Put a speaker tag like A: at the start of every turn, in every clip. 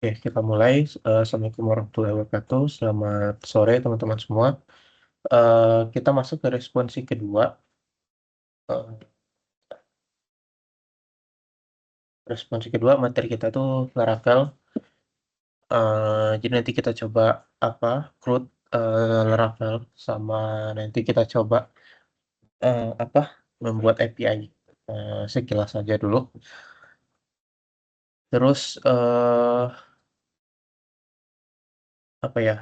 A: Oke, kita mulai. Assalamualaikum warahmatullahi wabarakatuh. Selamat sore teman-teman semua. Kita masuk ke responsi kedua. Eh, Responsi kedua materi kita tuh Laravel. Jadi nanti kita coba apa CRUD Laravel sama nanti kita coba apa membuat API sekilas saja dulu. Terus apa ya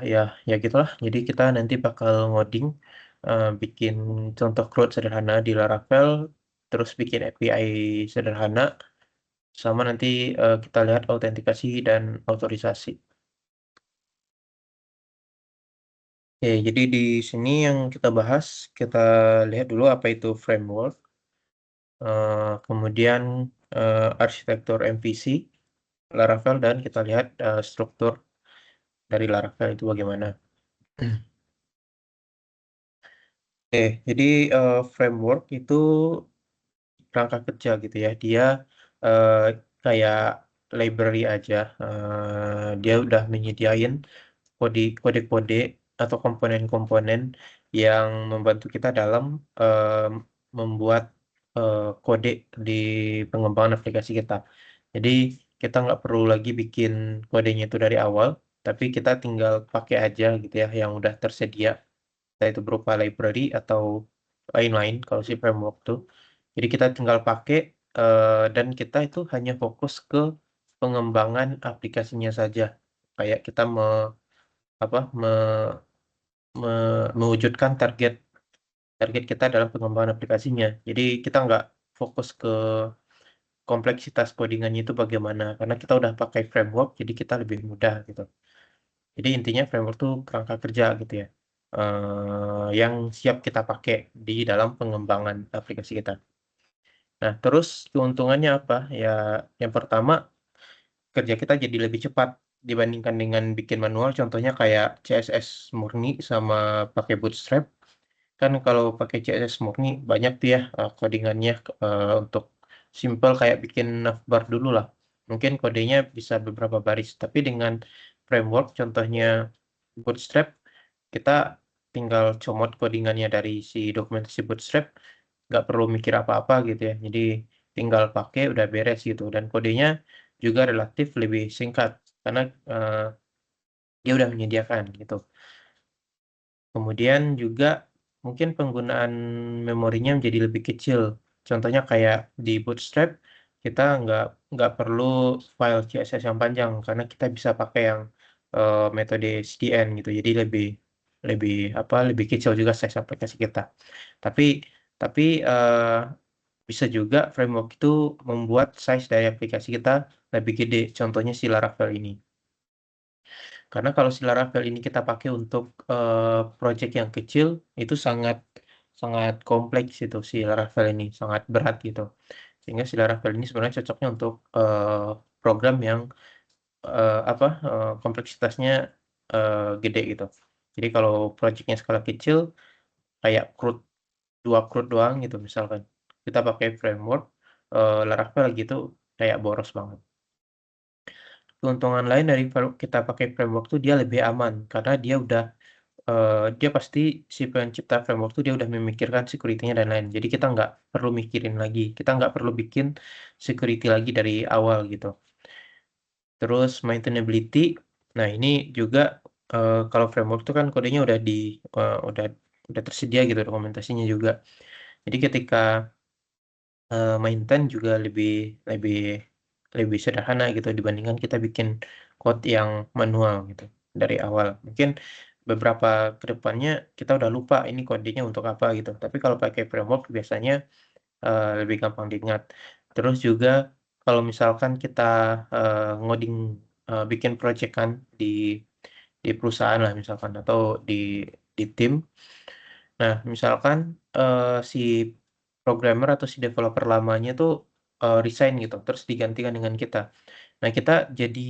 A: ya gitulah. Jadi kita nanti bakal ngoding, bikin contoh CRUD sederhana di Laravel, terus bikin API sederhana, sama nanti kita lihat autentikasi dan otorisasi. Oke, jadi di sini yang kita bahas, kita lihat dulu apa itu framework, kemudian arsitektur MVC Laravel, dan kita lihat struktur dari Laravel itu bagaimana. Oke, jadi framework itu kerangka kerja gitu ya. Dia eh, kayak library aja. Dia udah menyediain kode-kode atau komponen-komponen yang membantu kita dalam membuat kode di pengembangan aplikasi kita. Jadi kita nggak perlu lagi bikin kodenya itu dari awal, tapi kita tinggal pakai aja gitu ya yang udah tersedia, entah itu berupa library atau lain-lain kalau si framework tuh. Jadi kita tinggal pakai, dan kita itu hanya fokus ke pengembangan aplikasinya saja. Kayak kita apa mewujudkan target target kita dalam pengembangan aplikasinya. Jadi kita nggak fokus ke kompleksitas codingannya itu bagaimana, karena kita udah pakai framework, jadi kita lebih mudah gitu. Jadi intinya framework itu kerangka kerja gitu ya, yang siap kita pakai di dalam pengembangan aplikasi kita. Nah, terus keuntungannya apa? Ya, yang pertama, kerja kita jadi lebih cepat dibandingkan dengan bikin manual. Contohnya kayak CSS murni sama pakai Bootstrap. Kan kalau pakai CSS murni banyak tuh ya codingannya, untuk simple kayak bikin navbar dulu lah. Mungkin kodenya bisa beberapa baris. Tapi dengan framework, contohnya Bootstrap, kita tinggal comot codingannya dari si dokumentasi Bootstrap, nggak perlu mikir apa-apa gitu ya. Jadi tinggal pakai udah beres gitu. Dan kodenya juga relatif lebih singkat karena dia udah menyediakan gitu. Kemudian juga mungkin penggunaan memorinya menjadi lebih kecil. Contohnya kayak di Bootstrap, kita nggak perlu file CSS yang panjang karena kita bisa pakai yang metode CDN gitu. Jadi lebih lebih lebih kecil juga size aplikasi kita. Tapi tapi bisa juga framework itu membuat size dari aplikasi kita lebih gede. Contohnya si Laravel ini. Karena kalau si Laravel ini kita pakai untuk project yang kecil, itu sangat sangat kompleks itu si Laravel ini, sangat berat gitu. Sehingga si Laravel ini sebenarnya cocoknya untuk program yang kompleksitasnya gede gitu. Jadi kalau projectnya skala kecil, kayak dua CRUD doang gitu misalkan, kita pakai framework Laravel gitu, kayak boros banget. Keuntungan lain dari kita pakai framework tuh dia lebih aman karena dia pasti si pencipta framework tuh dia udah memikirkan security-nya dan lain. Jadi kita nggak perlu mikirin lagi, kita nggak perlu bikin security lagi dari awal gitu. Terus maintainability, nah ini juga kalau framework tuh kan kodenya udah tersedia gitu, dokumentasinya juga. Jadi ketika maintain juga lebih lebih lebih sederhana gitu dibandingkan kita bikin code yang manual gitu dari awal. Mungkin beberapa kedepannya kita udah lupa ini kodenya untuk apa gitu. Tapi kalau pakai framework biasanya lebih gampang diingat. Terus juga kalau misalkan kita ngoding, bikin project kan di perusahaan lah misalkan, atau di tim. Nah, misalkan si programmer atau si developer lamanya tuh resign gitu, terus digantikan dengan kita. Nah, kita jadi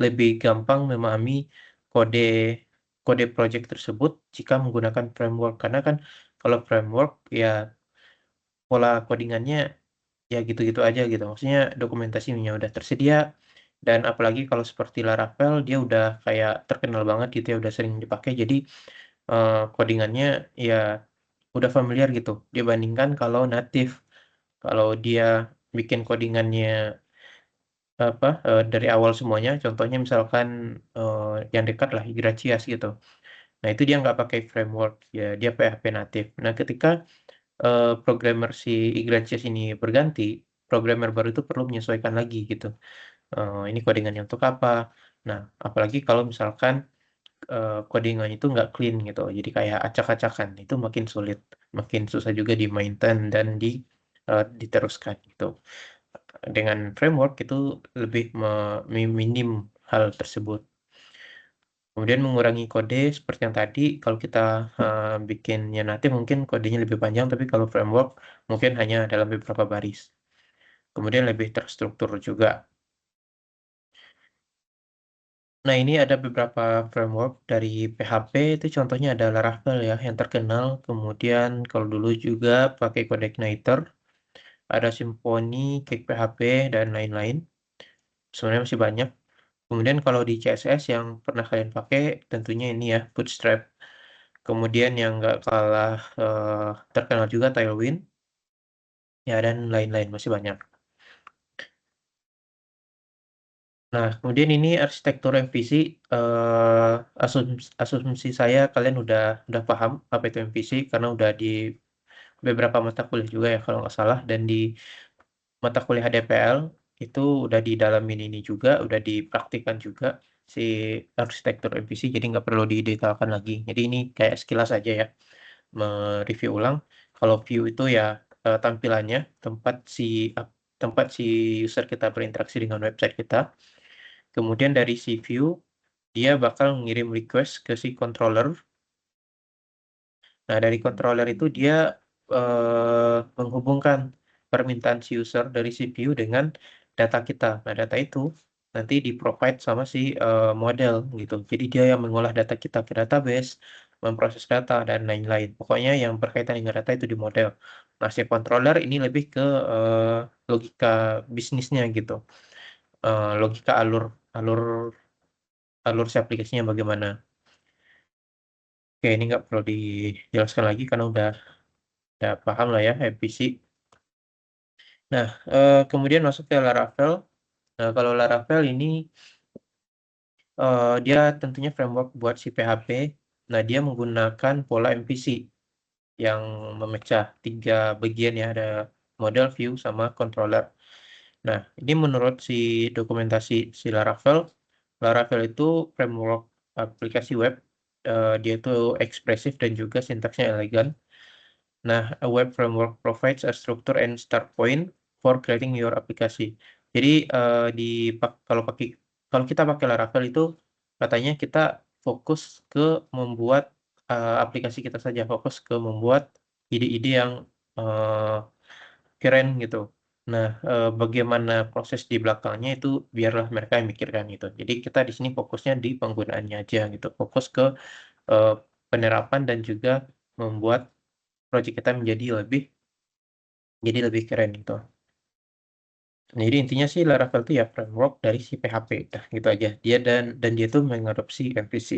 A: lebih gampang memahami kode kode project tersebut jika menggunakan framework. Karena kan kalau framework ya pola codingannya ya gitu-gitu aja gitu. Maksudnya dokumentasinya udah tersedia, Dan apalagi kalau seperti Laravel, dia udah kayak terkenal banget gitu ya, udah sering dipakai. Jadi coding-annya ya udah familiar gitu, dibandingkan kalau native. Kalau dia bikin coding-annya apa, dari awal semuanya, contohnya misalkan, yang dekat lah, Igracias gitu. Nah, itu dia nggak pakai framework, ya dia PHP native. Nah, ketika, programmer si Igracias ini berganti, programmer baru itu perlu menyesuaikan lagi gitu, ini codingannya untuk apa. Nah, apalagi kalau misalkan, codingan itu nggak clean gitu, jadi kayak acak-acakan, itu makin sulit, makin susah juga di-maintain dan diteruskan gitu. Dengan framework itu lebih minim hal tersebut. Kemudian mengurangi kode seperti yang tadi, kalau kita, bikinnya natif mungkin kodenya lebih panjang, tapi kalau framework mungkin hanya dalam beberapa baris. Kemudian lebih terstruktur juga. Nah, ini ada beberapa framework dari PHP, itu contohnya ada Laravel ya, yang terkenal. Kemudian kalau dulu juga pakai CodeIgniter, ada Symfony, Cake PHP, dan lain-lain. Sebenarnya masih banyak. Kemudian kalau di CSS yang pernah kalian pakai, tentunya ini ya, Bootstrap. Kemudian yang nggak kalah terkenal juga Tailwind, ya dan lain-lain, masih banyak. Nah, kemudian ini arsitektur MVC, asumsi saya kalian udah paham apa itu MVC, karena udah di beberapa mata kuliah juga ya kalau nggak salah, dan di mata kuliah DPL itu udah didalamin ini juga, udah dipraktikkan juga si arsitektur MVC, jadi nggak perlu didetailkan lagi. Jadi ini kayak sekilas aja ya, mereview ulang. Kalau view itu ya tampilannya, tempat si user kita berinteraksi dengan website kita. Kemudian dari si view, dia bakal ngirim request ke si controller. Nah, dari controller itu dia menghubungkan permintaan si user dari CPU dengan data kita. Nah, data itu nanti di-provide sama si model gitu. Jadi dia yang mengolah data kita ke database, memproses data, dan lain-lain. Pokoknya yang berkaitan dengan data itu di model. Nah, si controller ini lebih ke logika bisnisnya gitu. Logika alur alur si aplikasinya bagaimana. Oke, ini nggak perlu dijelaskan lagi karena udah paham lah ya MVC. Nah, kemudian masuk ke Laravel. Nah, kalau Laravel ini dia tentunya framework buat si PHP. Nah, dia menggunakan pola MVC yang memecah 3 bagian ya, ada model, view, sama controller. Nah, ini menurut si dokumentasi si Laravel, Laravel itu framework aplikasi web. Dia itu ekspresif dan juga sintaksnya elegan. Nah, a web framework provides a structure and start point for creating your application. Jadi kalau kita pakai Laravel itu katanya kita fokus ke membuat aplikasi kita saja, fokus ke membuat ide-ide yang eh, keren gitu. Nah, bagaimana proses di belakangnya itu biarlah mereka yang mikirkan gitu. Jadi kita di sini fokusnya di penggunaannya aja gitu, fokus ke eh, penerapan dan juga membuat project kita jadi lebih keren gitu. Nah, jadi intinya sih Laravel itu ya framework dari si PHP, dah gitu aja. Dan dia tuh mengadopsi MVC.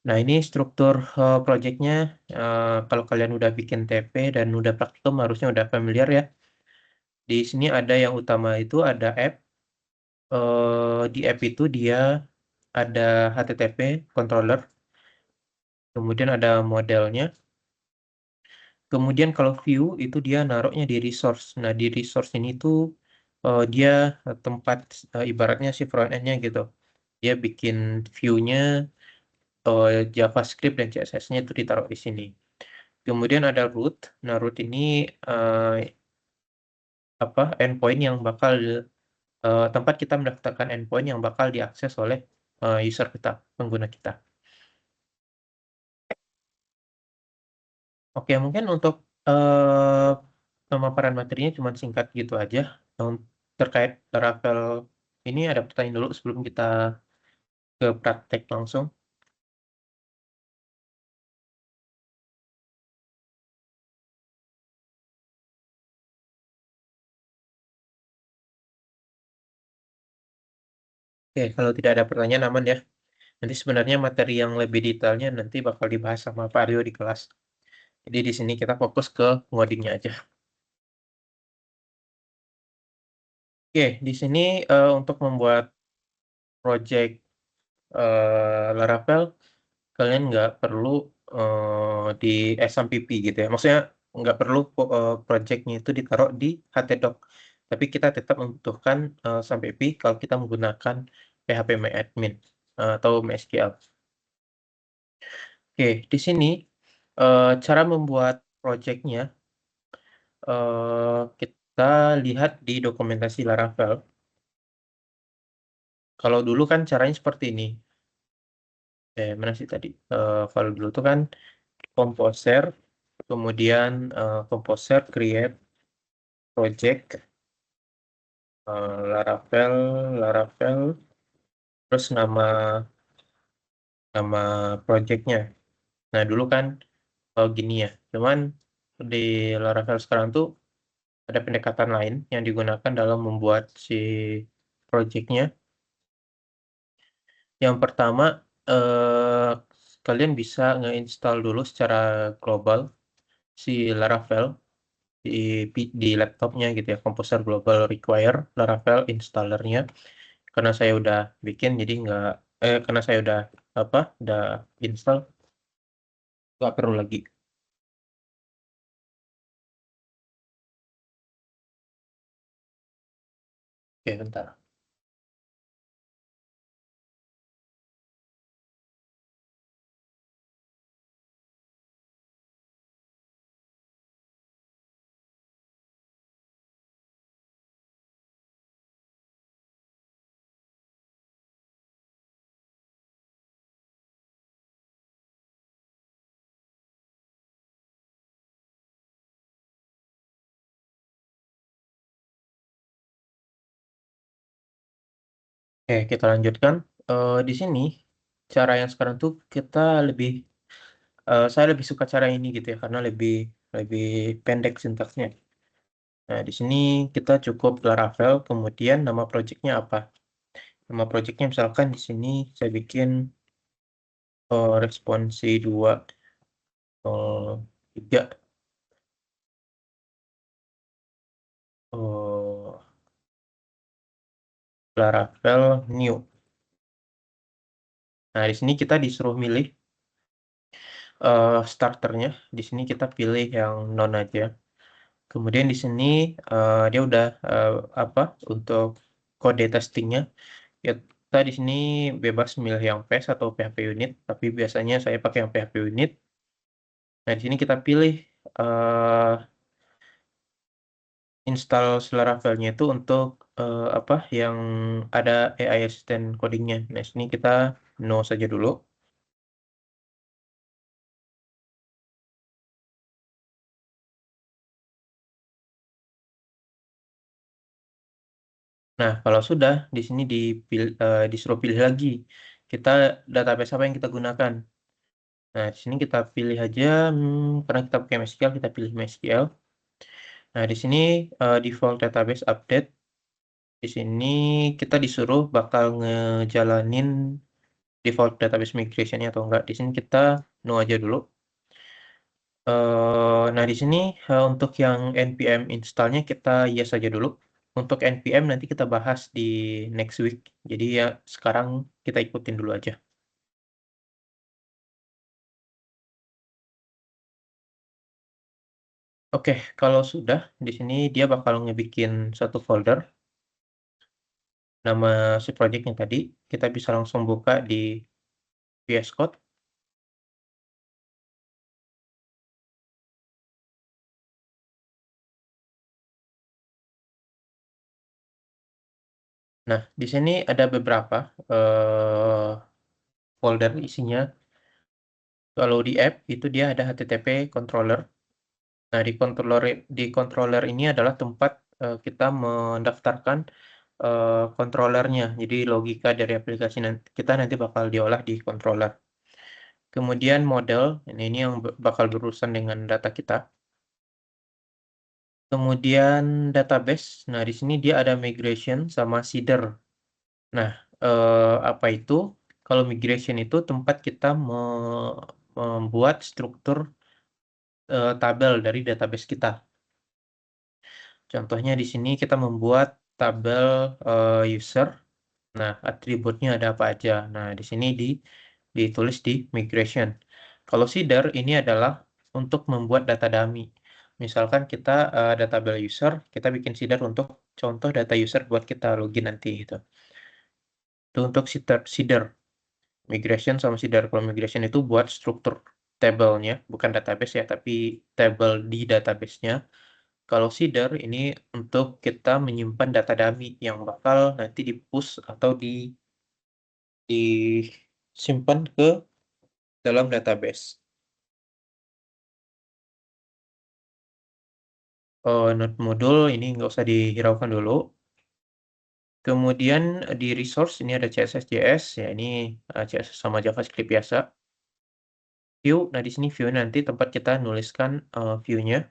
A: Nah, ini struktur projectnya. Kalau kalian udah bikin TP dan udah praktikum harusnya udah familiar ya. Di sini ada yang utama itu ada app. Di app itu dia ada HTTP controller, kemudian ada modelnya. Kemudian kalau view itu dia naruhnya di resource. Nah, di resource ini tuh dia tempat ibaratnya si front end-nya gitu. Dia bikin view-nya JavaScript dan CSS-nya itu ditaruh di sini. Kemudian ada root. Nah, root ini eh, apa endpoint yang bakal tempat kita mendaftarkan endpoint yang bakal diakses oleh user kita, pengguna kita. Oke, mungkin untuk eh, pemaparan materinya cuma singkat gitu aja. Terkait Laravel ini ada pertanyaan dulu sebelum kita ke praktek langsung. Oke, kalau tidak ada pertanyaan aman ya. Nanti sebenarnya materi yang lebih detailnya nanti bakal dibahas sama Pak Aryo di kelas. Jadi di sini kita fokus ke ngodingnya aja. Oke, di sini untuk membuat project Laravel, kalian nggak perlu di SMPP gitu ya. Maksudnya nggak perlu projectnya itu ditaruh di htdoc. Tapi kita tetap membutuhkan SMPP kalau kita menggunakan PHP atau MySQL. Oke, di sini cara membuat projectnya kita lihat di dokumentasi Laravel. Kalau dulu kan caranya seperti ini. Mana sih tadi? Kalau dulu tuh kan Composer, kemudian Composer create project Laravel, Laravel, terus nama nama projectnya. Nah dulu kan gini ya. Cuman di Laravel sekarang tuh ada pendekatan lain yang digunakan dalam membuat si projectnya. Yang pertama, eh, kalian bisa nge-install dulu secara global si Laravel di, di laptopnya gitu ya, Composer Global Require Laravel installernya. Karena saya udah bikin, jadi karena saya udah install, nggak perlu lagi. Oke, bentar. Oke, kita lanjutkan. Di sini cara yang sekarang tuh saya lebih suka cara ini gitu ya, karena lebih lebih pendek sintaksnya. Nah, di sini kita cukup Laravel, kemudian nama projectnya apa? Nama projectnya misalkan di sini saya bikin responsi 2, 3, Laravel new. Nah, di sini kita disuruh milih starternya. Di sini kita pilih yang non aja. Kemudian di sini dia udah apa untuk kode testingnya. Ya, kita di sini bebas milih yang PES atau PHP unit, tapi biasanya saya pakai yang PHP unit. Nah, di sini kita pilih eh, install Laravelnya itu untuk apa yang ada AI assistant codingnya. Nah, sini kita no saja dulu. Nah, kalau sudah di sini disuruh pilih lagi kita database apa yang kita gunakan. Nah, di sini kita pilih aja karena kita pakai MySQL, kita pilih MySQL. Nah, di sini default database update. Di sini kita disuruh bakal ngejalanin default database migration-nya atau enggak. Di sini kita no aja dulu. Nah, di sini untuk yang npm installnya kita yes aja dulu. Untuk npm nanti kita bahas di next week. Jadi ya sekarang kita ikutin dulu aja. Oke, kalau sudah di sini dia bakal ngebikin satu folder nama si project yang tadi. Kita bisa langsung buka di VS Code. Nah, di sini ada beberapa folder isinya. Kalau di app itu dia ada HTTP controller. Nah, di controller ini adalah tempat kita mendaftarkan controllernya. Jadi logika dari aplikasi kita nanti bakal diolah di controller. Kemudian model, ini yang bakal berurusan dengan data kita. Kemudian database. Nah, di sini dia ada migration sama seeder. Nah, Apa itu? Kalau migration itu tempat kita membuat struktur tabel dari database kita. Contohnya di sini kita membuat tabel user. Nah, atributnya ada apa aja? Nah, di sini ditulis di migration. Kalau seeder ini adalah untuk membuat data dummy. Misalkan kita ada tabel user, kita bikin seeder untuk contoh data user buat kita login nanti gitu. Itu untuk seeder. Migration sama seeder. Kalau migration itu buat struktur tabelnya, bukan database ya, tapi tabel di database-nya. Kalau seeder ini untuk kita menyimpan data dummy yang bakal nanti di-push atau disimpan ke dalam database. Node modul ini nggak usah dihiraukan dulu. Kemudian di resource ini ada CSS JS ya, ini CSS sama JavaScript biasa. View, nah di sini view nanti tempat kita nuliskan view-nya.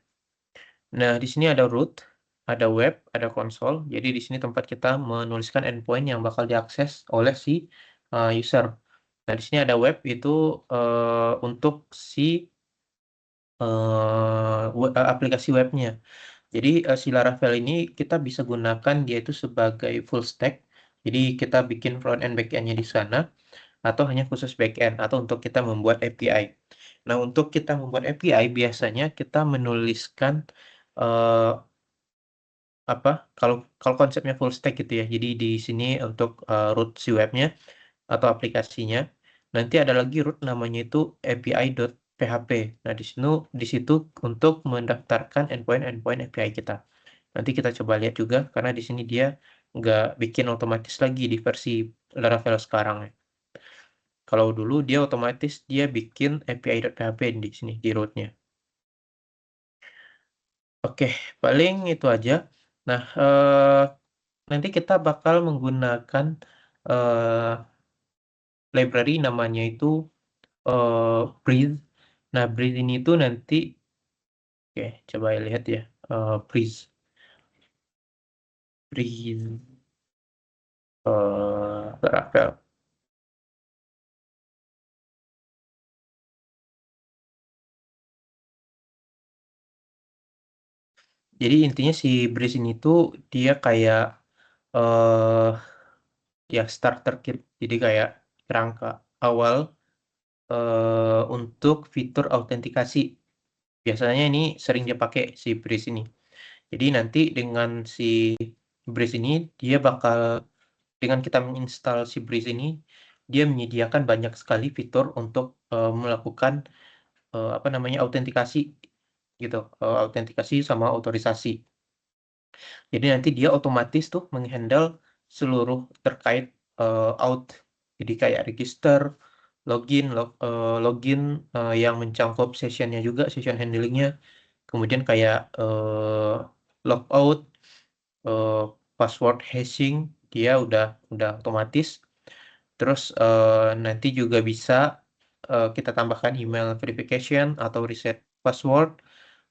A: Nah di sini ada root, ada web, ada konsol. Jadi di sini tempat kita menuliskan endpoint yang bakal diakses oleh si user. Nah di sini ada web itu untuk si aplikasi webnya. Jadi si Laravel ini kita bisa gunakan dia itu sebagai full stack. Jadi kita bikin front end back end-nya di sana atau hanya khusus back end atau untuk kita membuat API. Nah, untuk kita membuat API biasanya kita menuliskan eh, apa kalau kalau konsepnya full stack gitu ya. Jadi di sini untuk root si webnya atau aplikasinya. Nanti ada lagi root namanya itu API.php. Nah, di situ untuk mendaftarkan endpoint API kita. Nanti kita coba lihat juga karena di sini dia nggak bikin otomatis lagi di versi Laravel sekarang ya. Kalau dulu dia otomatis dia bikin API.php di sini di rootnya. Oke, paling itu aja. Nah, nanti kita bakal menggunakan eh, library namanya itu Breeze. Nah, Breeze ini tuh nanti, oke, coba lihat ya, Breeze, Breeze, Laravel. Jadi intinya si Breeze ini tuh dia kayak eh ya starter kit. Jadi kayak kerangka awal untuk fitur autentikasi. Biasanya ini sering dipakai si Breeze ini. Jadi nanti dengan si Breeze ini dia bakal dengan kita menginstal si Breeze ini dia menyediakan banyak sekali fitur untuk melakukan apa namanya autentikasi gitu, autentikasi sama otorisasi. Jadi nanti dia otomatis tuh menghandle seluruh terkait out. Jadi kayak register, login yang mencangkup sessionnya juga, session handlingnya. Kemudian kayak logout, eh, password hashing, dia udah otomatis. Terus nanti juga bisa kita tambahkan email verification atau reset password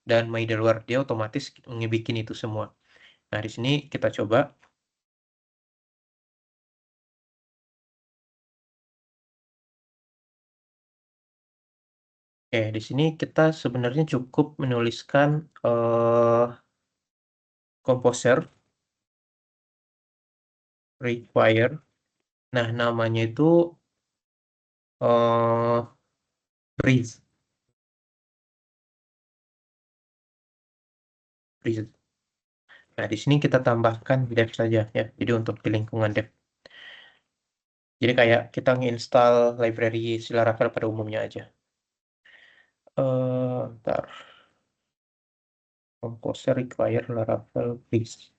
A: dan middleware dia otomatis ngebikin itu semua. Nah, di sini kita coba. Di sini kita sebenarnya cukup menuliskan composer require. Nah, namanya itu eh breeze, breeze. Nah, di sini kita tambahkan dev saja ya. Jadi untuk di lingkungan dev. Jadi kayak kita nginstal library si Laravel pada umumnya aja. Ntar composer require Laravel breeze.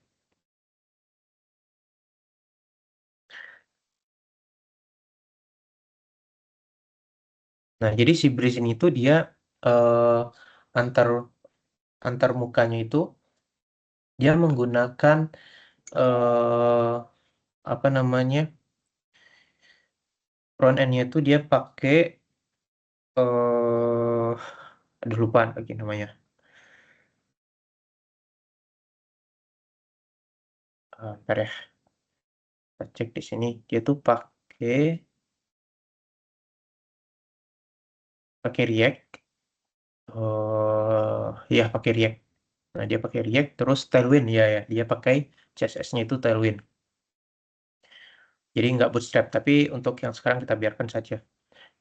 A: Nah, jadi si breeze ini tuh dia eh antar antar mukanya itu dia menggunakan eh apa namanya front end-nya itu dia pakai aduh lupa lagi namanya. Bentar ya. Kita cek di sini, dia tuh pakai React. Ya pakai React. Nah, dia pakai React terus Tailwind ya, dia pakai CSS-nya itu Tailwind. Jadi nggak Bootstrap, tapi untuk yang sekarang kita biarkan saja.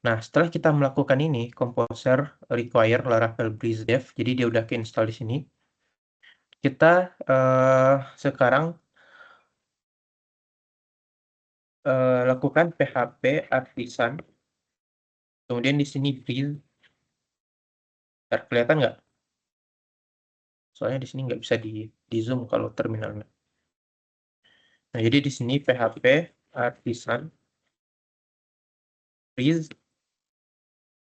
A: Nah, setelah kita melakukan ini, Composer require Laravel Breeze Dev, jadi dia udah keinstall di sini. Kita sekarang lakukan PHP Artisan, kemudian di sini Breeze. Ntar kelihatan nggak? Soalnya di sini nggak bisa di zoom kalau terminalnya. Nah, jadi di sini PHP Artisan Breeze.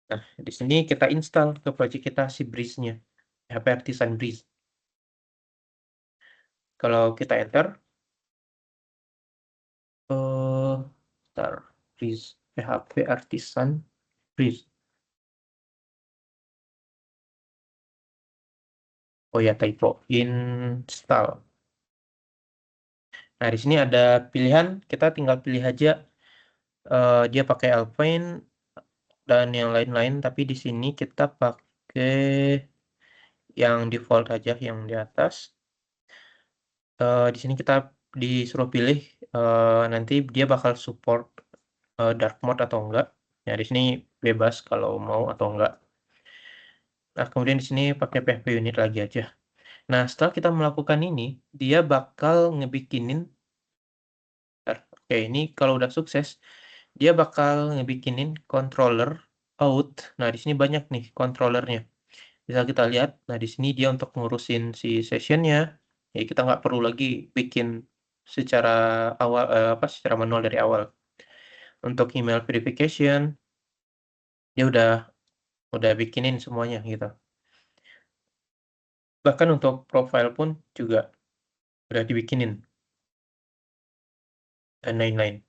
A: Nah, di sini kita install ke project kita si Breeze-nya, PHP Artisan Breeze. Kalau kita enter, ntar Breeze, PHP Artisan Breeze. Oh ya, typo. Install. Nah, di sini ada pilihan, kita tinggal pilih aja dia pakai Alpine dan yang lain-lain, tapi di sini kita pakai yang default aja yang di atas. Di sini kita disuruh pilih nanti dia bakal support dark mode atau enggak. Ya, di sini bebas kalau mau atau enggak. Nah, kemudian di sini pakai PHP unit lagi aja. Nah, setelah kita melakukan ini, dia bakal ngebikinin. Oke, ini kalau udah sukses, dia bakal ngebikinin controller out. Nah, di sini banyak nih controllernya. Bisa kita lihat. Nah, di sini dia untuk ngurusin si sessionnya. Jadi kita nggak perlu lagi bikin secara awal secara manual dari awal. Untuk email verification, dia udah bikinin semuanya gitu. Bahkan untuk profile pun juga udah dibikinin dan lain-lain.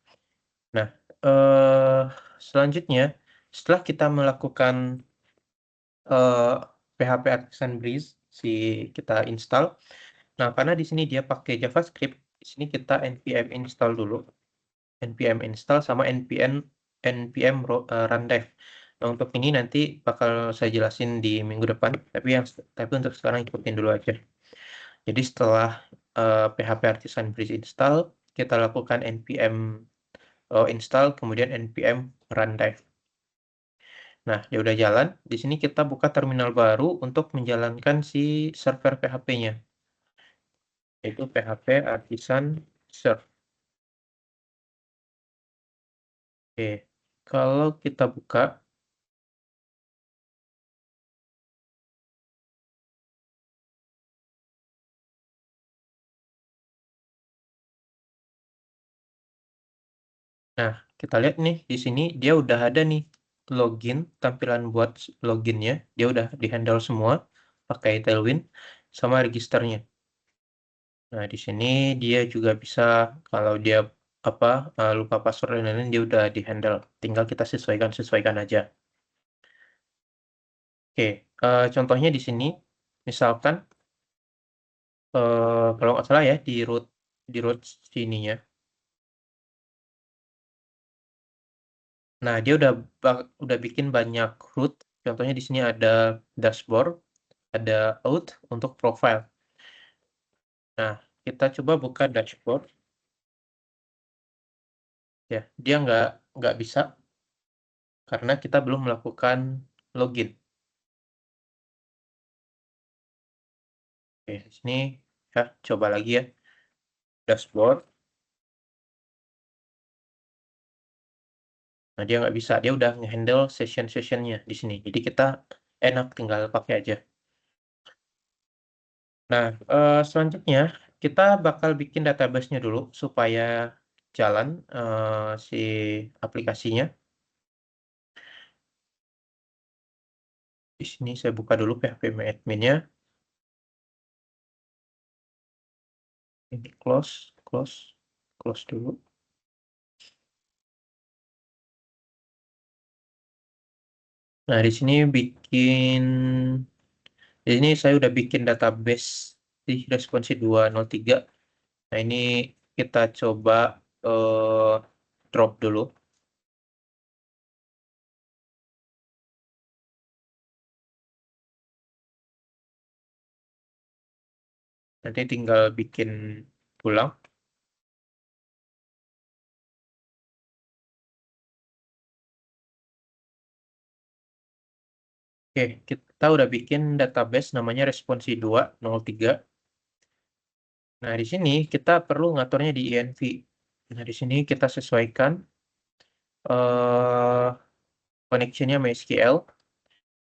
A: Nah, eh selanjutnya setelah kita melakukan eh, PHP Artisan Breeze kita install. Nah, karena di sini dia pakai JavaScript, di sini kita npm install dulu. npm install sama run dev. Nah, untuk ini nanti bakal saya jelasin di minggu depan, tapi untuk sekarang ikutin dulu aja. Jadi setelah PHP Artisan Breeze install, kita lakukan npm install, kemudian npm run dev. Nah, dia udah jalan. Di sini kita buka terminal baru untuk menjalankan si server PHP-nya, yaitu PHP Artisan Serve. Oke, kalau kita buka, nah kita lihat nih di sini dia udah ada nih login, tampilan buat loginnya, dia udah dihandle semua pakai Tailwind sama registernya. Nah, di sini dia juga bisa kalau dia apa lupa password dan lain-lain dia udah dihandle. Tinggal kita sesuaikan aja. Oke, contohnya di sini, misalkan kalau nggak salah ya di root sininya. Nah, dia udah bikin banyak root. Contohnya di sini ada dashboard, ada out untuk profile. Nah, kita coba buka dashboard. Ya, dia nggak bisa karena kita belum melakukan login. Oke, di sini ya coba lagi ya dashboard. Nah, dia nggak bisa. Dia udah nge-handle session-sessionnya di sini. Jadi kita enak tinggal pakai aja. Nah, selanjutnya kita bakal bikin database-nya dulu supaya jalan si aplikasinya. Di sini saya buka dulu PHP admin-nya. Ini close dulu. Nah, di sini saya udah bikin database di responsi 203. Nah, ini kita coba eee, drop dulu, nanti tinggal bikin ulang. Oke, kita udah bikin database namanya responsi 203. Nah, di sini kita perlu ngaturnya di env. Nah, di sini kita sesuaikan, eee, connection-nya MySQL.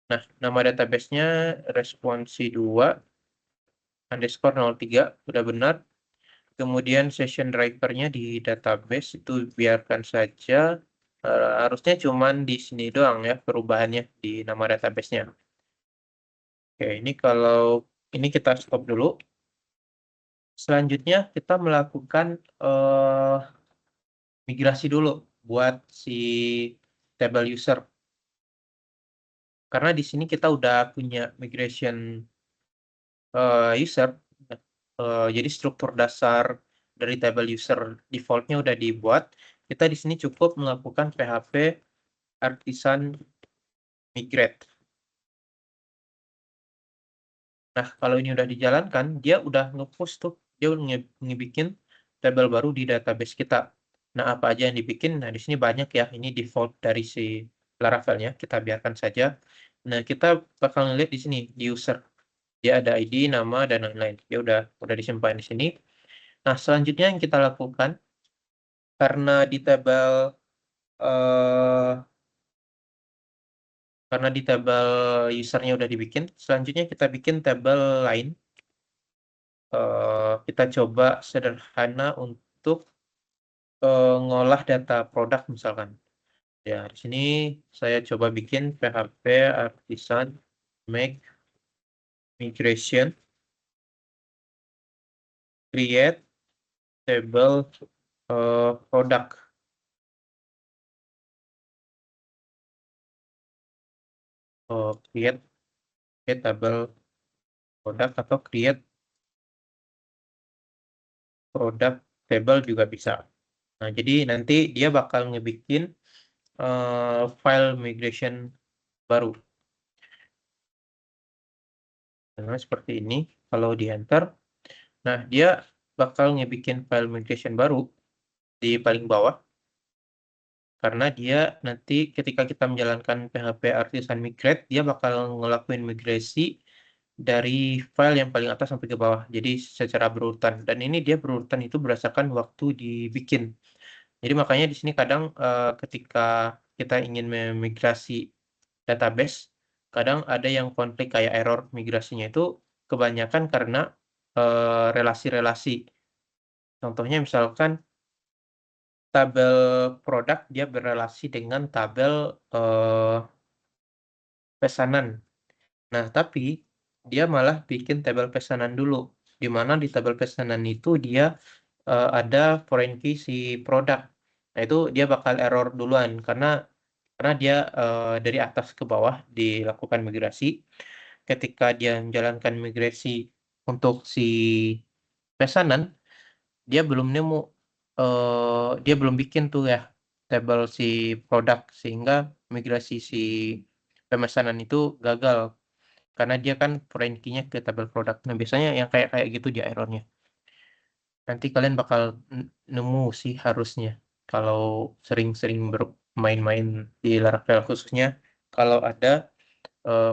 A: Nah, nama database-nya responsi2_03 udah benar. Kemudian session driver-nya di database itu biarkan saja, harusnya cuman di sini doang ya perubahannya di nama database-nya. Oke, ini kalau ini kita stop dulu. Selanjutnya kita melakukan, migrasi dulu buat si table user. Karena di sini kita udah punya migration, user, jadi struktur dasar dari table user default-nya udah dibuat. Kita di sini cukup melakukan PHP artisan migrate. Nah, kalau ini udah dijalankan, dia udah nge-push tuh, dia udah ngebikin tabel baru di database kita. Nah, apa aja yang dibikin? Nah, di sini banyak ya, ini default dari si Laravel-nya, kita biarkan saja. Nah, kita bakal ngeliat di sini, di user. Dia ada ID, nama, dan lain-lain. Dia udah disimpan di sini. Nah, selanjutnya yang kita lakukan, karena di tabel, eh, karena di tabel usernya udah dibikin, selanjutnya kita bikin tabel lain. Kita coba sederhana untuk, ngolah data produk misalkan. Ya, di sini saya coba bikin PHP artisan make migration create table, product. Create table product atau create product table juga bisa. Nah, jadi nanti dia bakal ngebikin, file migration baru. Nah, seperti ini kalau di enter. Nah, dia bakal ngebikin file migration baru di paling bawah, karena dia nanti ketika kita menjalankan PHP artisan migrate, dia bakal ngelakuin migrasi dari file yang paling atas sampai ke bawah. Jadi secara berurutan. Dan ini dia berurutan itu berdasarkan waktu dibikin. Jadi makanya di sini kadang, ketika kita ingin memigrasi database, kadang ada yang konflik kayak error migrasinya itu kebanyakan karena, relasi-relasi. Contohnya misalkan tabel produk dia berelasi dengan tabel, pesanan. Nah, tapi dia malah bikin tabel pesanan dulu, di mana di tabel pesanan itu dia, ada foreign key si produk. Nah, itu dia bakal error duluan karena dia, dari atas ke bawah dilakukan migrasi. Ketika dia menjalankan migrasi untuk si pesanan, dia belum nemu, dia belum bikin tuh ya tabel si produk, sehingga migrasi si pemesanan itu gagal karena dia kan foreign key-nya ke tabel produk. Nah, biasanya yang kayak kayak gitu dia errornya. Nanti kalian bakal nemu sih harusnya kalau sering-sering bermain-main di Laravel, khususnya kalau ada,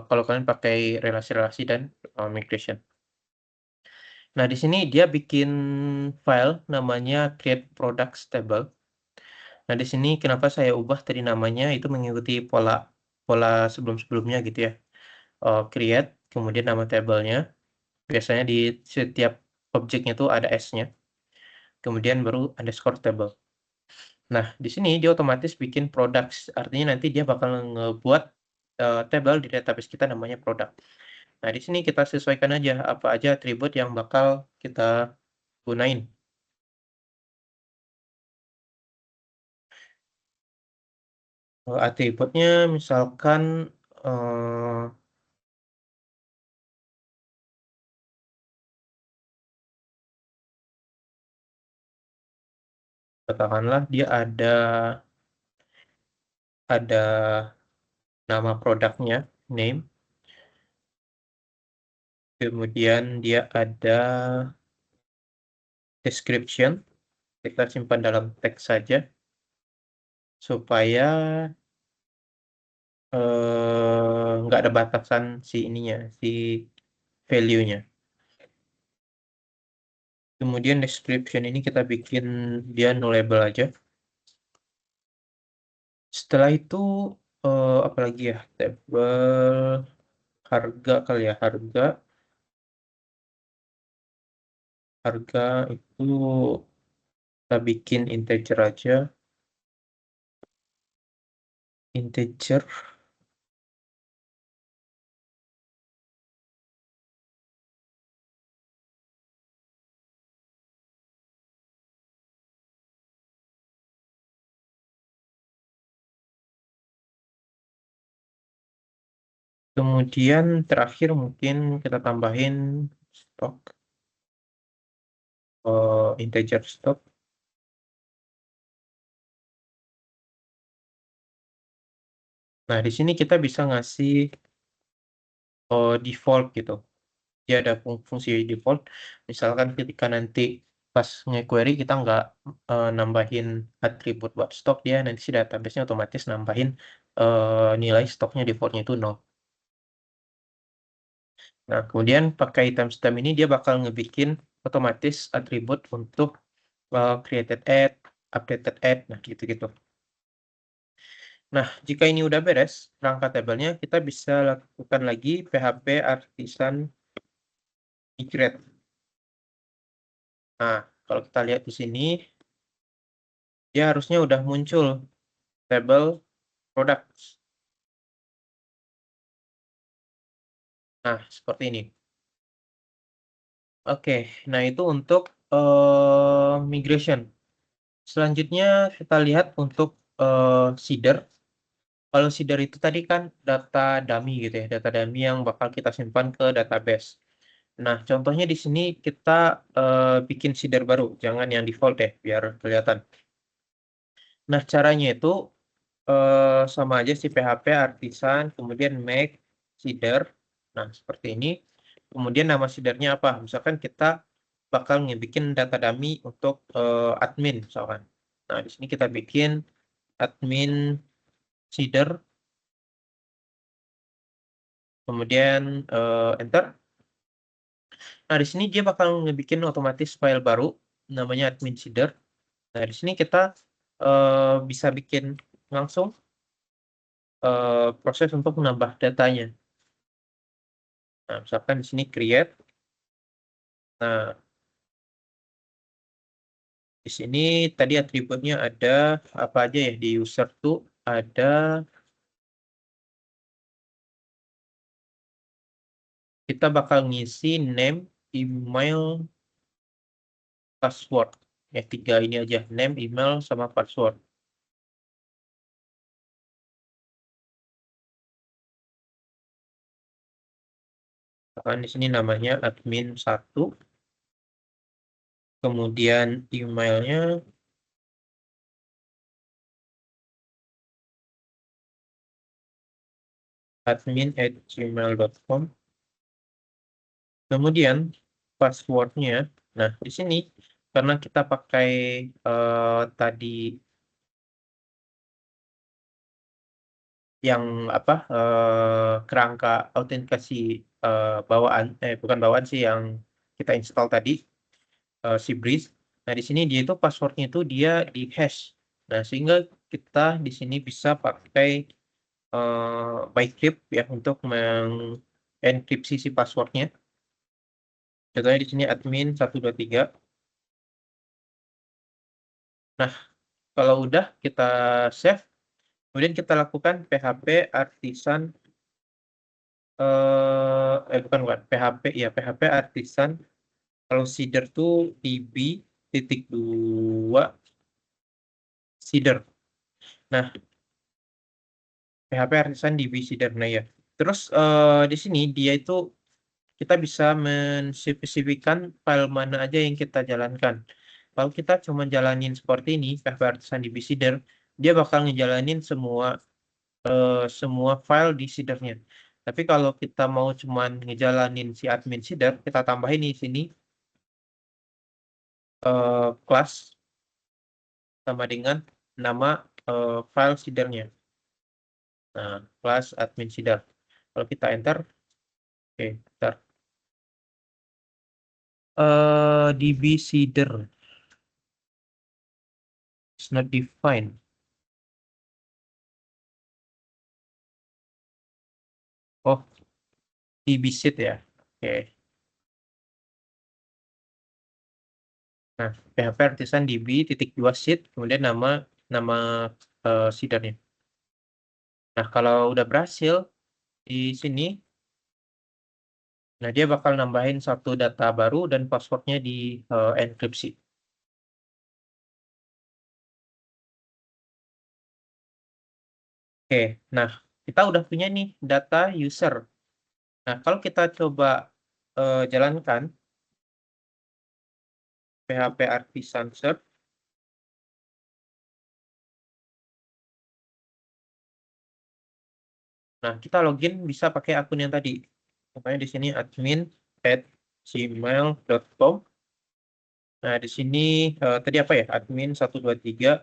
A: kalau kalian pakai relasi-relasi dan, migration. Nah, di sini dia bikin file namanya create products table. Nah, di sini kenapa saya ubah tadi namanya itu mengikuti pola pola sebelum-sebelumnya gitu ya. Create, kemudian nama tabelnya, biasanya di setiap objeknya tuh ada S-nya, kemudian baru underscore table. Nah, di sini dia otomatis bikin products, artinya nanti dia bakal ngebuat, table di database kita namanya produk. Nah, di sini kita sesuaikan aja apa aja atribut yang bakal kita gunain. Atributnya misalkan, eee, Katakanlah dia ada nama produknya, name, kemudian dia ada description, kita simpan dalam teks saja supaya nggak ada batasan si ininya, si value-nya. Kemudian description ini kita bikin dia nullable aja. Setelah itu apalagi ya, table harga kali ya, harga itu kita bikin integer aja, integer. Kemudian terakhir mungkin kita tambahin stok, integer stok. Nah, di sini kita bisa ngasih default gitu. Dia ada fungsi default. Misalkan ketika nanti pas nge-query kita nggak nambahin atribut buat stok, dia nanti si database-nya otomatis nambahin nilai stoknya defaultnya itu 0. Nah, kemudian pakai item stem ini dia bakal ngebikin otomatis atribut untuk created add, updated add, nah gitu-gitu. Nah, jika ini udah beres, perangkat tabelnya, kita bisa lakukan lagi PHP artisan migrate. Nah, kalau kita lihat di sini, dia harusnya udah muncul tabel products. Nah, seperti ini. Oke, nah itu untuk migration. Selanjutnya kita lihat untuk seeder. Kalau seeder itu tadi kan data dummy gitu ya, data dummy yang bakal kita simpan ke database. Nah, contohnya di sini kita bikin seeder baru, jangan yang default ya, biar kelihatan. Nah, caranya itu sama aja si PHP artisan, kemudian make seeder. Nah, seperti ini. Kemudian nama seedernya apa? Misalkan kita bakal ngebikin data dummy untuk admin, misalkan. Nah, di sini kita bikin admin seeder, kemudian enter. Nah, di sini dia bakal ngebikin otomatis file baru, namanya admin seeder. Nah, di sini kita bisa bikin langsung proses untuk menambah datanya. Nah, misalkan di sini create. Nah, di sini tadi atributnya ada apa aja ya di user tuh ada kita bakal ngisi name, email, password. Ya tiga ini aja, name, email, sama password. Kan di sini namanya admin 1, kemudian emailnya admin@gmail.com. Kemudian passwordnya, nah di sini karena kita pakai tadi yang apa kerangka autentikasi bawaan, bukan bawaan sih yang kita install tadi, si Breeze. Nah di sini dia itu passwordnya itu dia di hash. Nah sehingga kita di sini bisa pakai Bcrypt ya untuk mengenkripsi si passwordnya. Contohnya di sini admin 123. Nah, kalau udah kita save, kemudian kita lakukan PHP artisan bukan PHP ya, PHP artisan kalau seeder tuh db.2 seeder. Nah, PHP artisan db seeder. Nah ya. Terus di sini dia itu kita bisa menspesifikkan file mana aja yang kita jalankan. kalau kita cuma jalanin seperti ini, PHP Artisan DB Seeder, dia bakal ngejalanin semua file di seedernya. Tapi kalau kita mau cuman ngejalanin si admin seeder, kita tambahin di sini kelas sama dengan nama file seedernya. Nah, kelas admin seeder. Kalau kita enter, oke, bentar. DB seeder is not defined. Oh, DB seed ya. Oke. Nah, PHP Artisan DB titik 2 seed, kemudian nama nama seedernya. Nah, kalau udah berhasil di sini, nah dia bakal nambahin satu data baru dan passwordnya di enkripsi. Oke, nah kita udah punya nih data user. Nah, kalau kita coba jalankan PHP Artisan search, nah kita login bisa pakai akun yang tadi. Makanya di sini admin@gmail.com. Nah, di sini tadi apa ya? Admin 123.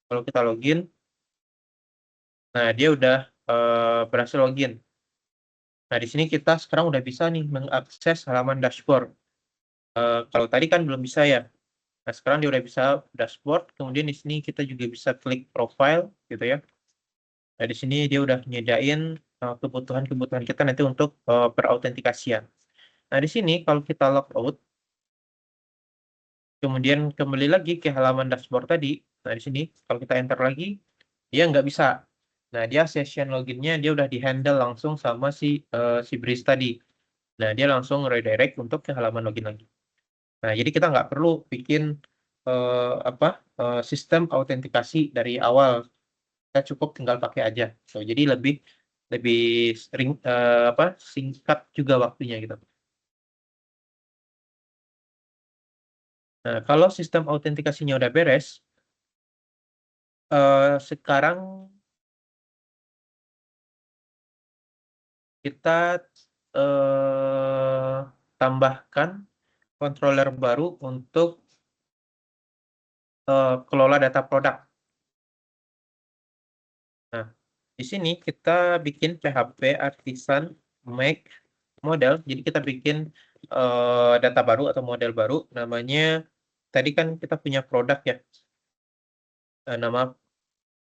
A: Kalau kita login, nah dia udah berhasil login. Nah, di sini kita sekarang udah bisa nih mengakses halaman dashboard. Kalau tadi kan belum bisa ya. Nah, sekarang dia udah bisa dashboard. Kemudian di sini kita juga bisa klik profile gitu ya. Nah, di sini dia udah nyediain kebutuhan-kebutuhan kita nanti untuk perautentikasian. Nah, di sini kalau kita logout, kemudian kembali lagi ke halaman dashboard tadi. Nah, di sini kalau kita enter lagi, dia nggak bisa. Nah, dia session loginnya dia udah di-handle langsung sama si Breeze tadi. Nah, dia langsung redirect untuk ke halaman login lagi. Nah, jadi kita nggak perlu bikin apa sistem autentikasi dari awal. Kita cukup tinggal pakai aja. So, jadi lebih lebih sering apa singkat juga waktunya gitu. Nah, kalau sistem autentikasinya udah beres, sekarang kita tambahkan controller baru untuk kelola data produk. Nah, di sini kita bikin PHP Artisan make model. Jadi kita bikin data baru atau model baru. Namanya tadi kan kita punya produk ya. Nama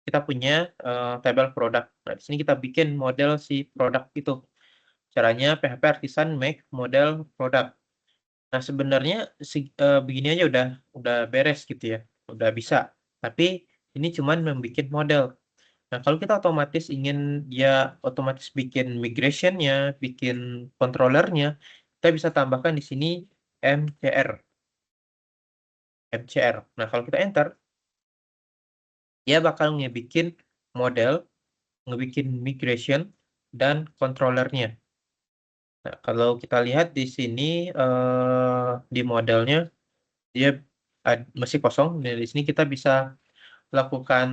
A: kita punya tabel produk. Nah, di sini kita bikin model si produk itu. Caranya PHP Artisan make model produk. Nah, sebenarnya begini aja udah beres gitu ya. Udah bisa. Tapi ini cuman membuat model. Nah, kalau kita otomatis ingin dia otomatis bikin migration-nya, bikin controller-nya, kita bisa tambahkan di sini MCR. MCR. Nah, kalau kita enter, dia bakal ngebikin model, ngebikin migration, dan controller-nya. Nah, kalau kita lihat di sini di modelnya, dia masih kosong. Dan di sini kita bisa lakukan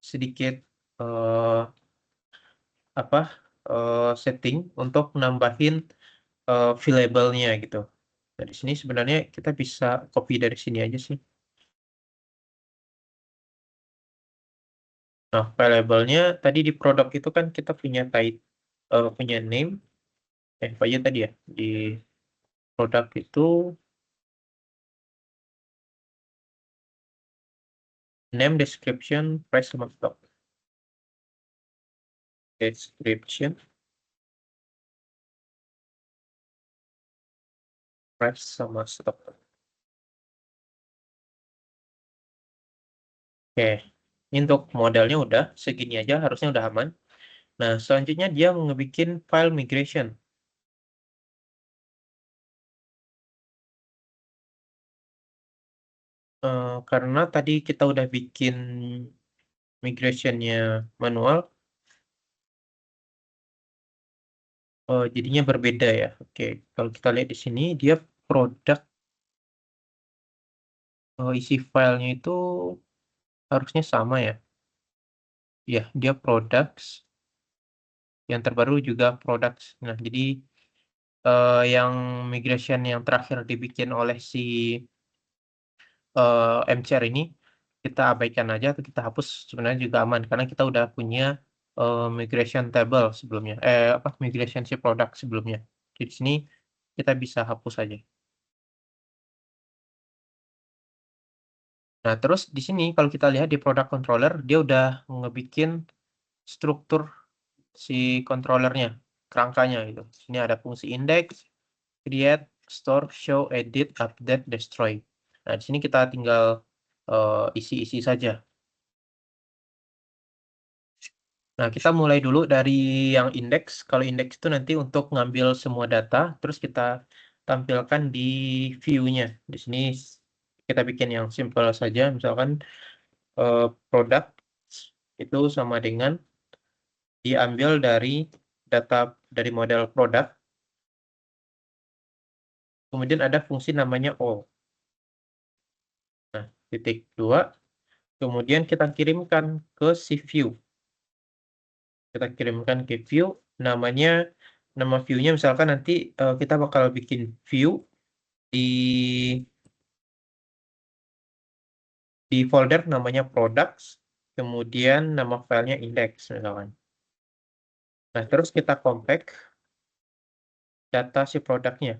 A: sedikit eh, apa setting untuk nambahin labelnya gitu. Nah, di sini sebenarnya kita bisa copy dari sini aja sih. Nah, labelnya tadi di produk itu kan kita punya punya name, apa aja tadi ya di produk itu name, description, price sama stock. Description, price sama stock. Oke, ini untuk modelnya udah segini aja harusnya udah aman. Nah, selanjutnya dia mau ngebikin file migration. Karena tadi kita udah bikin migrationnya manual, jadinya berbeda ya. Oke, kalau kita lihat di sini dia produk isi filenya itu harusnya sama ya. Ya, dia products, yang terbaru juga products. Nah, jadi yang migration yang terakhir dibikin oleh si MCR ini kita abaikan aja atau kita hapus sebenarnya juga aman karena kita udah punya migration table sebelumnya. Apa migration si produk sebelumnya. Di sini kita bisa hapus aja. Nah, terus di sini kalau kita lihat di product controller, dia udah ngebikin struktur si controllernya, kerangkanya gitu. Sini ada fungsi index, create, store, show, edit, update, destroy. Nah, di sini kita tinggal isi-isi saja. Nah, kita mulai dulu dari yang indeks. Kalau indeks itu nanti untuk ngambil semua data, terus kita tampilkan di view-nya. Di sini kita bikin yang simple saja, misalkan produk itu sama dengan diambil dari data dari model produk, kemudian ada fungsi namanya all. Nah, titik dua, kemudian kita kirimkan ke si view. Kita kirimkan ke view, nama view-nya misalkan nanti kita bakal bikin view di folder namanya products, kemudian nama filenya index misalkan. Nah, terus kita compact data si produknya,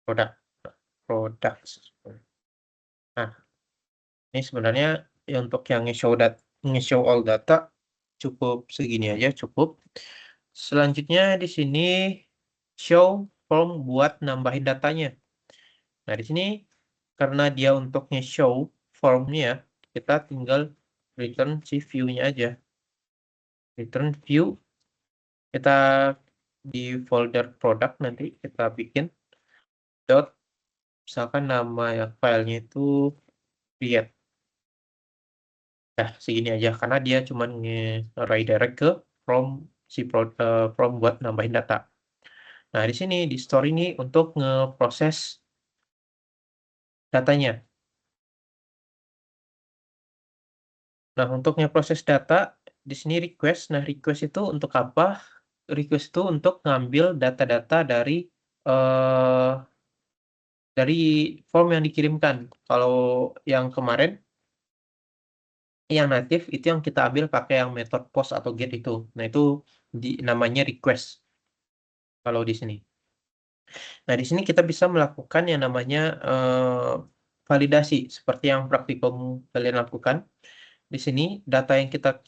A: produk, products. Nah, ini sebenarnya ya untuk yang nge-show all data cukup segini aja cukup. Selanjutnya di sini show form buat nambahin datanya. Nah, di sini karena dia untuk nge-show formnya, kita tinggal return si view-nya aja. Return view, kita di folder produk nanti kita bikin dot, misalkan nama ya filenya itu create. Nah, segini aja karena dia cuma nge-redirect ke from from buat nambahin data. Nah, di sini di store ini untuk ngeproses datanya. Nah, untuk ngeproses data di sini request. Nah, request itu untuk apa? Request itu untuk ngambil data-data eh dari form yang dikirimkan. Kalau yang kemarin yang natif itu yang kita ambil pakai yang metode post atau get itu. Nah, itu namanya request kalau di sini. Nah, di sini kita bisa melakukan yang namanya validasi seperti yang praktikum kalian lakukan. Di sini data yang kita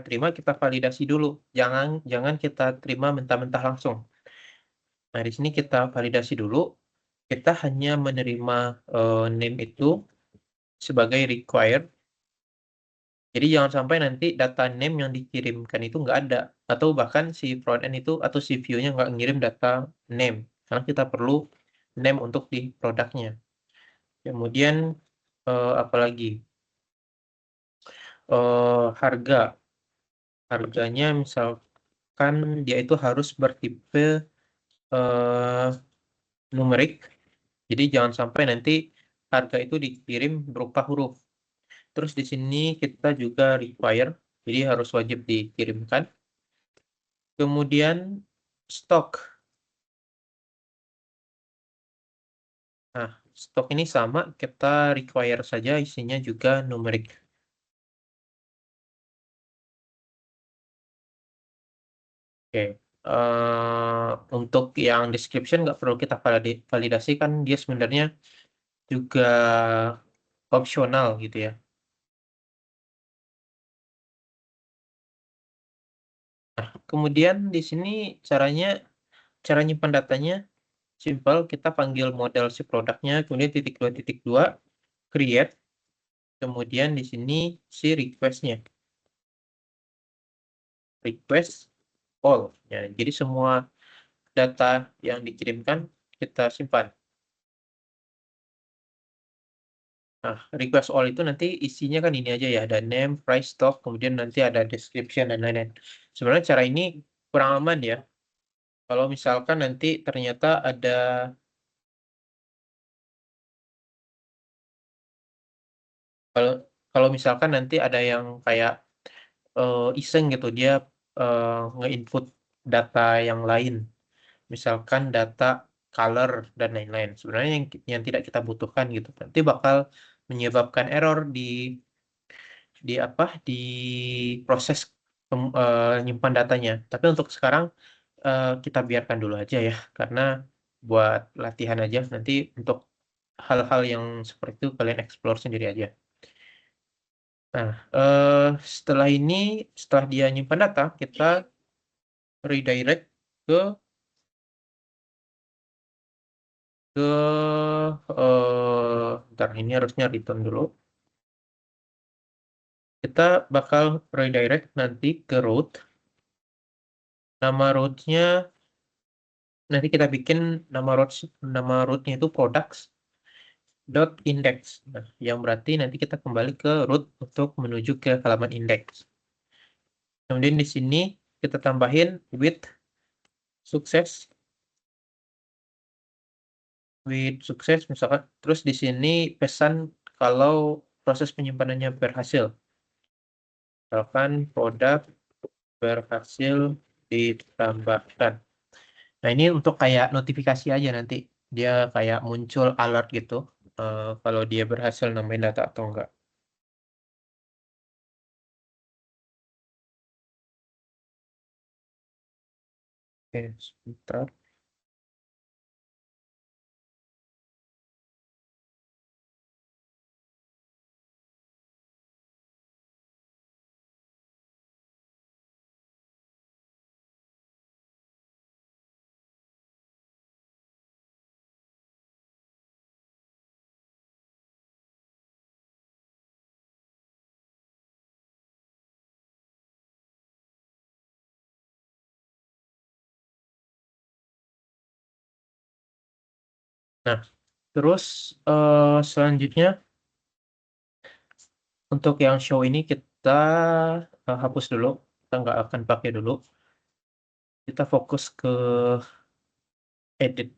A: terima kita validasi dulu. Jangan jangan kita terima mentah-mentah langsung. Nah, di sini kita validasi dulu. Kita hanya menerima name itu sebagai required. Jadi jangan sampai nanti data name yang dikirimkan itu nggak ada. Atau bahkan si frontend itu atau si view-nya nggak ngirim data name. Karena kita perlu name untuk di produknya. Kemudian apalagi harga. Harganya misalkan dia itu harus bertipe eh, numerik. Jadi jangan sampai nanti harga itu dikirim berupa huruf. Terus di sini kita juga require, jadi harus wajib dikirimkan. Kemudian stok. Nah, stok ini sama, kita require saja isinya juga numerik. Oke. Untuk yang description nggak perlu kita validasi kan dia sebenarnya juga opsional gitu ya. Kemudian di sini cara nyimpan datanya simple, kita panggil model si produknya, kemudian titik dua create, kemudian di sini si requestnya, request all. Ya, jadi semua data yang dikirimkan kita simpan. Nah, request all itu nanti isinya kan ini aja ya, ada name, price, stock, kemudian nanti ada description dan lain-lain. Sebenarnya cara ini kurang aman ya. Kalau misalkan nanti ternyata ada Kalau kalau misalkan nanti ada yang kayak, iseng gitu dia, nge-input data yang lain, misalkan data color dan lain-lain, sebenarnya yang tidak kita butuhkan gitu, nanti bakal menyebabkan error di apa, di proses nyimpan datanya. Tapi untuk sekarang, kita biarkan dulu aja ya, karena buat latihan aja, nanti untuk hal-hal yang seperti itu kalian explore sendiri aja. Nah, setelah ini, setelah dia nyimpan data, kita redirect ke ke bentar, ini harusnya return dulu. Kita bakal redirect nanti ke root. Nama rootnya nanti kita bikin nama rootnya itu products.index. Nah, yang berarti nanti kita kembali ke root untuk menuju ke halaman index. Kemudian di sini kita tambahin sukses with sukses misalkan. Terus di sini pesan kalau proses penyimpanannya berhasil. Misalkan produk berhasil ditambahkan. Nah, ini untuk kayak notifikasi aja nanti. Dia kayak muncul alert gitu. Kalau dia berhasil nambahin data atau enggak. Oke, sebentar. Nah, terus selanjutnya untuk yang show ini kita hapus dulu. Kita nggak akan pakai dulu. Kita fokus ke edit.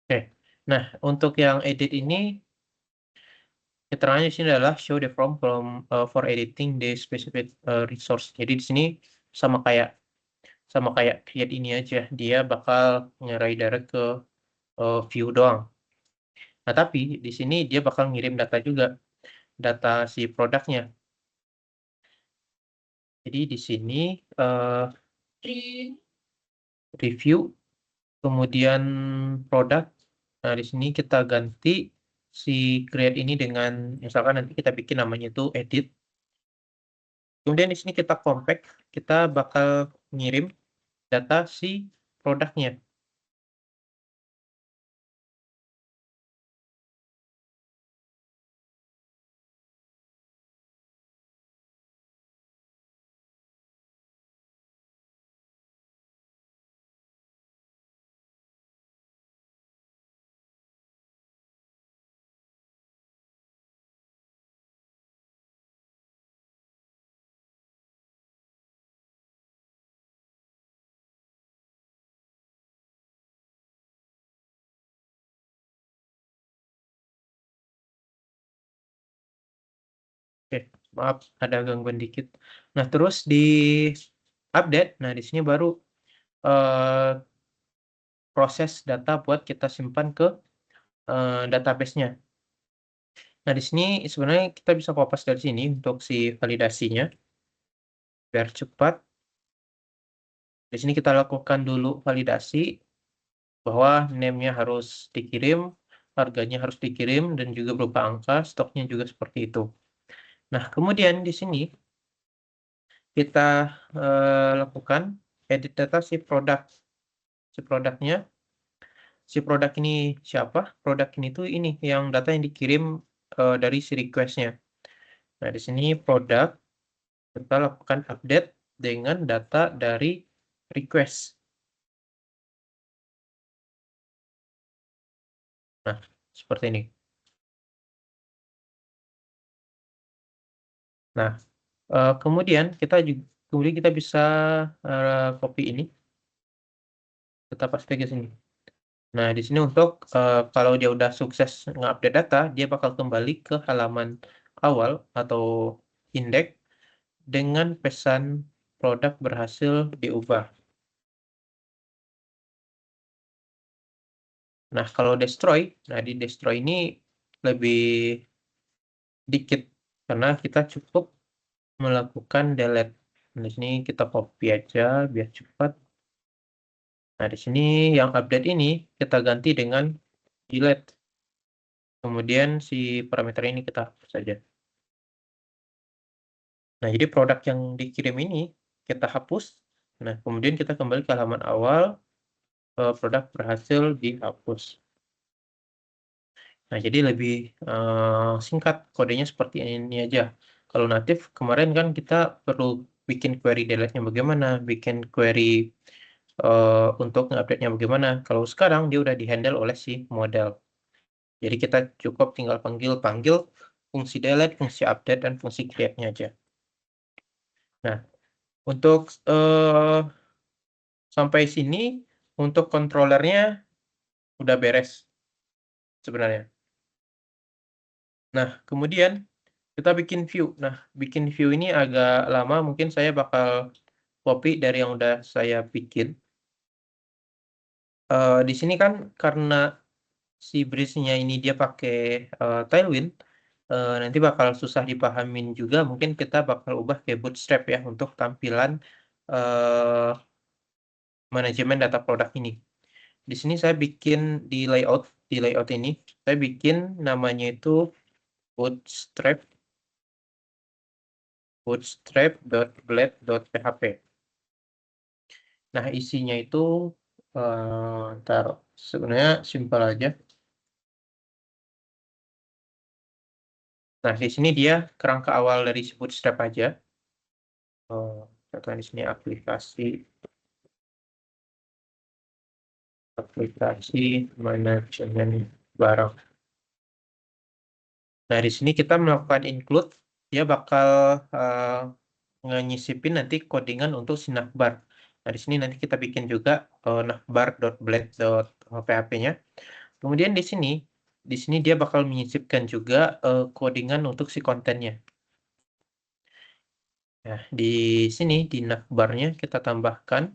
A: Oke. Nah, untuk yang edit ini, keterangannya di sini adalah show the form for editing the specific resource. Jadi di sini sama kayak create ini aja, dia bakal nge-redirect ke view doang. Nah, tapi di sini dia bakal ngirim data juga, data si produknya. Jadi di sini eh, review, kemudian produk. Nah, di sini kita ganti si create ini dengan misalkan nanti kita bikin namanya itu edit. Kemudian di sini kita compact, kita bakal ngirim data si produknya. Oke, maaf ada gangguan dikit. Nah, terus di update, nah di sini baru eh, proses data buat kita simpan ke database-nya. Nah, di sini sebenarnya kita bisa kopas dari sini untuk si validasinya biar cepat. Di sini kita lakukan dulu validasi bahwa name-nya harus dikirim, harganya harus dikirim, dan juga berupa angka, stoknya juga seperti itu. Nah, kemudian di sini kita lakukan edit data si produknya. Si produk ini siapa? Produk ini tuh ini yang data yang dikirim dari si request-nya. Nah, di sini produk kita lakukan update dengan data dari request. Nah, seperti ini. Nah, kemudian kita bisa copy ini, kita paste ke sini. Nah, di sini untuk kalau dia udah sukses nge-update data, dia bakal kembali ke halaman awal atau indeks dengan pesan produk berhasil diubah. Nah, kalau destroy, nah di destroy ini lebih dikit karena kita cukup melakukan delete. Nah, di sini kita copy aja biar cepat. Nah, di sini yang update ini kita ganti dengan delete. Kemudian si parameter ini kita hapus saja. Nah, jadi produk yang dikirim ini kita hapus. Nah, kemudian kita kembali ke halaman awal, produk berhasil dihapus. Nah, jadi lebih singkat kodenya seperti ini aja. Kalau natif kemarin kan kita perlu bikin query delete-nya bagaimana, bikin query untuk nge-update-nya bagaimana. Kalau sekarang dia udah di-handle oleh si model. Jadi kita cukup tinggal panggil fungsi delete, fungsi update, dan fungsi create-nya aja. Nah, untuk sampai sini, untuk controllernya udah beres sebenarnya. Nah, kemudian kita bikin view. Nah, bikin view ini agak lama, mungkin saya bakal copy dari yang udah saya bikin. Di sini kan karena si bridge-nya ini dia pakai Tailwind, nanti bakal susah dipahamin juga. Mungkin kita bakal ubah ke Bootstrap ya untuk tampilan eh, manajemen data produk ini. Di sini saya bikin di layout ini, saya bikin namanya itu Bootstrap bootstrap.blade.php. Nah, isinya itu ntar sebenarnya simpel aja. Nah, di sini dia kerangka awal dari si Bootstrap aja. Contohnya di sini aplikasi manajemen barang. Nah, di sini kita melakukan include, dia bakal eh, nyisipin nanti codingan untuk si navbar. Nah, di sini nanti kita bikin juga navbar.blade.php-nya. Kemudian di sini dia bakal menyisipkan juga codingan untuk si kontennya. Nah, di sini di navbar-nya kita tambahkan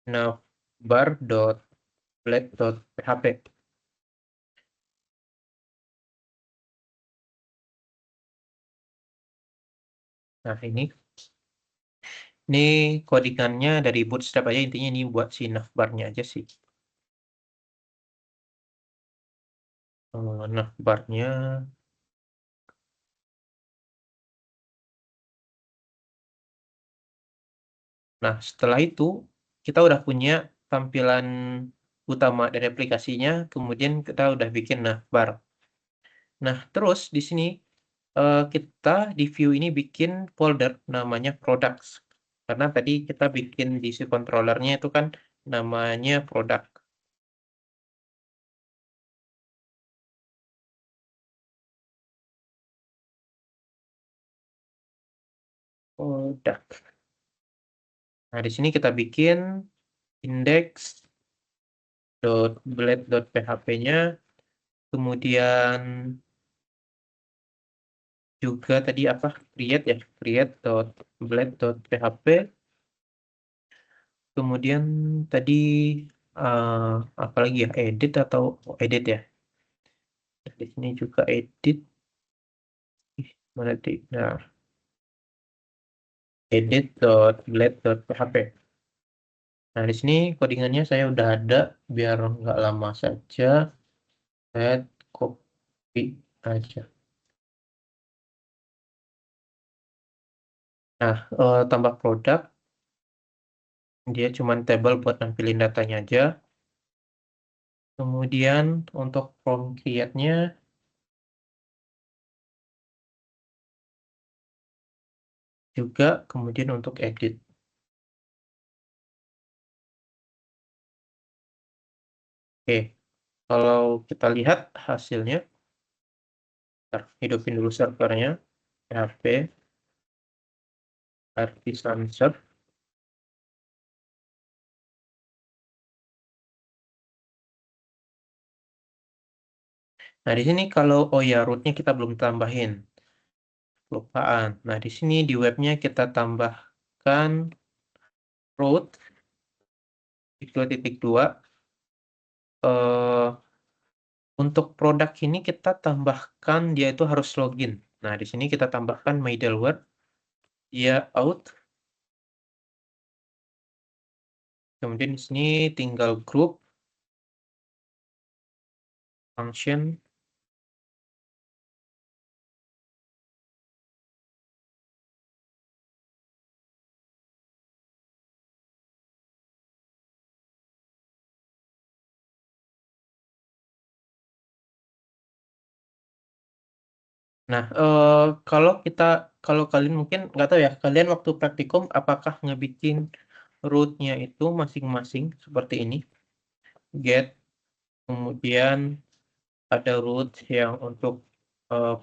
A: navbar.blade.php. Nah, ini codingannya dari Bootstrap aja, intinya ini buat si navbar-nya aja sih. Navbar-nya. Nah, setelah itu kita udah punya tampilan utama dari aplikasinya, kemudian kita udah bikin navbar. Nah, terus di sini kita di view ini bikin folder namanya products. Karena tadi kita bikin di si controllernya itu kan namanya product. Product. Nah, di sini kita bikin index.blade.php-nya, kemudian juga tadi apa? Create ya, create.blade.php. Kemudian tadi eh, apa lagi ya? Edit ya. Di sini juga edit. Ih, mana tadi? Nah, edit.blade.php. Nah, di sini codingannya saya udah ada, biar nggak lama saja. Saya copy aja. Nah, tambah produk, dia cuma table buat nampilin datanya aja. Kemudian untuk form create-nya juga, kemudian untuk edit. Oke, kalau kita lihat hasilnya, ntar hidupin dulu servernya. PHP artisan search. Nah, di sini kalau oh ya rootnya kita belum tambahin. Lupaan. Nah, di sini di webnya kita tambahkan root 2.2. eh untuk produk ini kita tambahkan dia itu harus login. Nah, di sini kita tambahkan middleware, dia out. Kemudian di sini tinggal group function. Nah, kalau kalian mungkin nggak tahu ya, kalian waktu praktikum apakah ngebikin rootnya itu masing-masing seperti ini, get, kemudian ada root yang untuk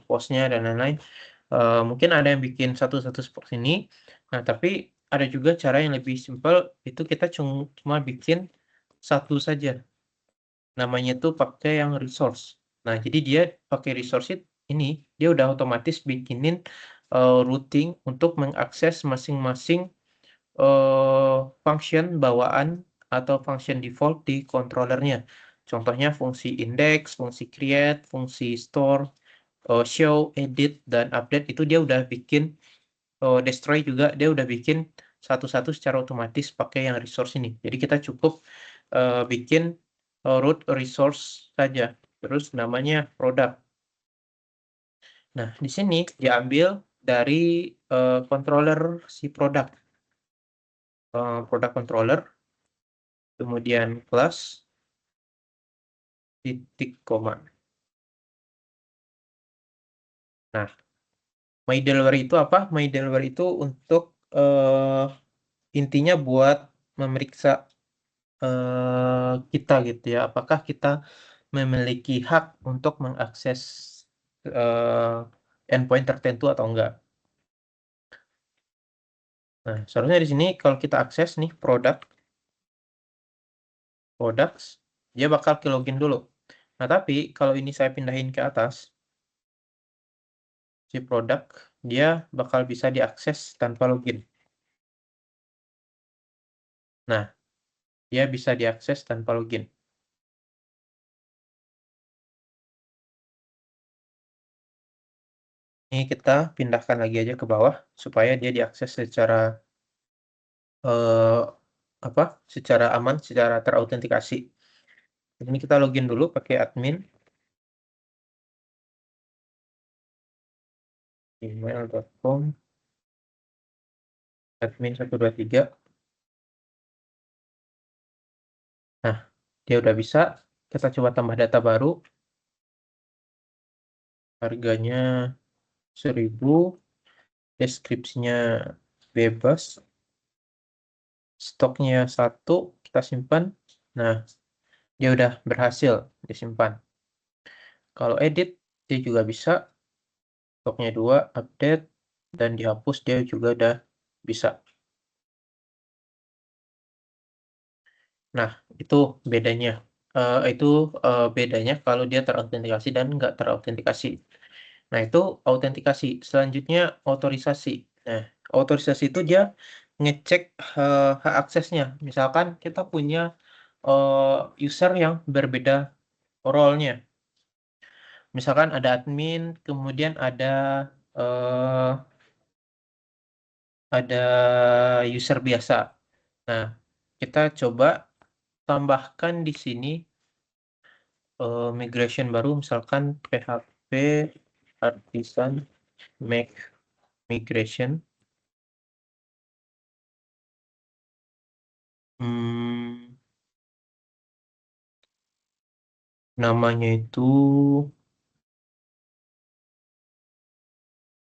A: postnya dan lain-lain. Mungkin ada yang bikin satu-satu seperti ini. Nah, tapi ada juga cara yang lebih simpel, itu kita cuma bikin satu saja. Namanya tuh pakai yang resource. Nah, jadi dia pakai resource ini, dia udah otomatis bikinin routing untuk mengakses masing-masing function bawaan atau function default di controllernya. Contohnya fungsi index, fungsi create, fungsi store, show, edit, dan update itu dia udah bikin, destroy juga dia udah bikin satu-satu secara otomatis pakai yang resource ini. Jadi kita cukup bikin root resource saja. Terus namanya product. Nah, di sini diambil dari controller si produk. Product controller, kemudian plus, titik koma. Nah, middleware itu apa? Middleware itu untuk intinya buat memeriksa kita gitu ya. Apakah kita memiliki hak untuk mengakses endpoint tertentu atau enggak. Nah, seharusnya di sini kalau kita akses nih products, dia bakal ke login dulu. Nah, tapi kalau ini saya pindahin ke atas, si produk, dia bakal bisa diakses tanpa login. Nah, dia bisa diakses tanpa login. Ini kita pindahkan lagi aja ke bawah supaya dia diakses secara eh, apa? Secara aman, secara terautentikasi. Ini kita login dulu pakai admin email.com admin 123. Nah, dia udah bisa. Kita coba tambah data baru. Harganya 1.000. Deskripsinya bebas. Stoknya 1. Kita simpan. Nah, dia udah berhasil disimpan. Kalau edit, dia juga bisa. Stoknya 2. Update. Dan dihapus dia juga udah bisa. Nah, itu bedanya. Itu bedanya kalau dia terautentikasi dan nggak terautentikasi. Nah, itu autentikasi. Selanjutnya, otorisasi. Nah, otorisasi itu dia ngecek hak aksesnya. Misalkan kita punya user yang berbeda role-nya. Misalkan ada admin, kemudian eh, ada user biasa. Nah, kita coba tambahkan di sini migration baru, misalkan PHP artisan make migration. Hmm, namanya itu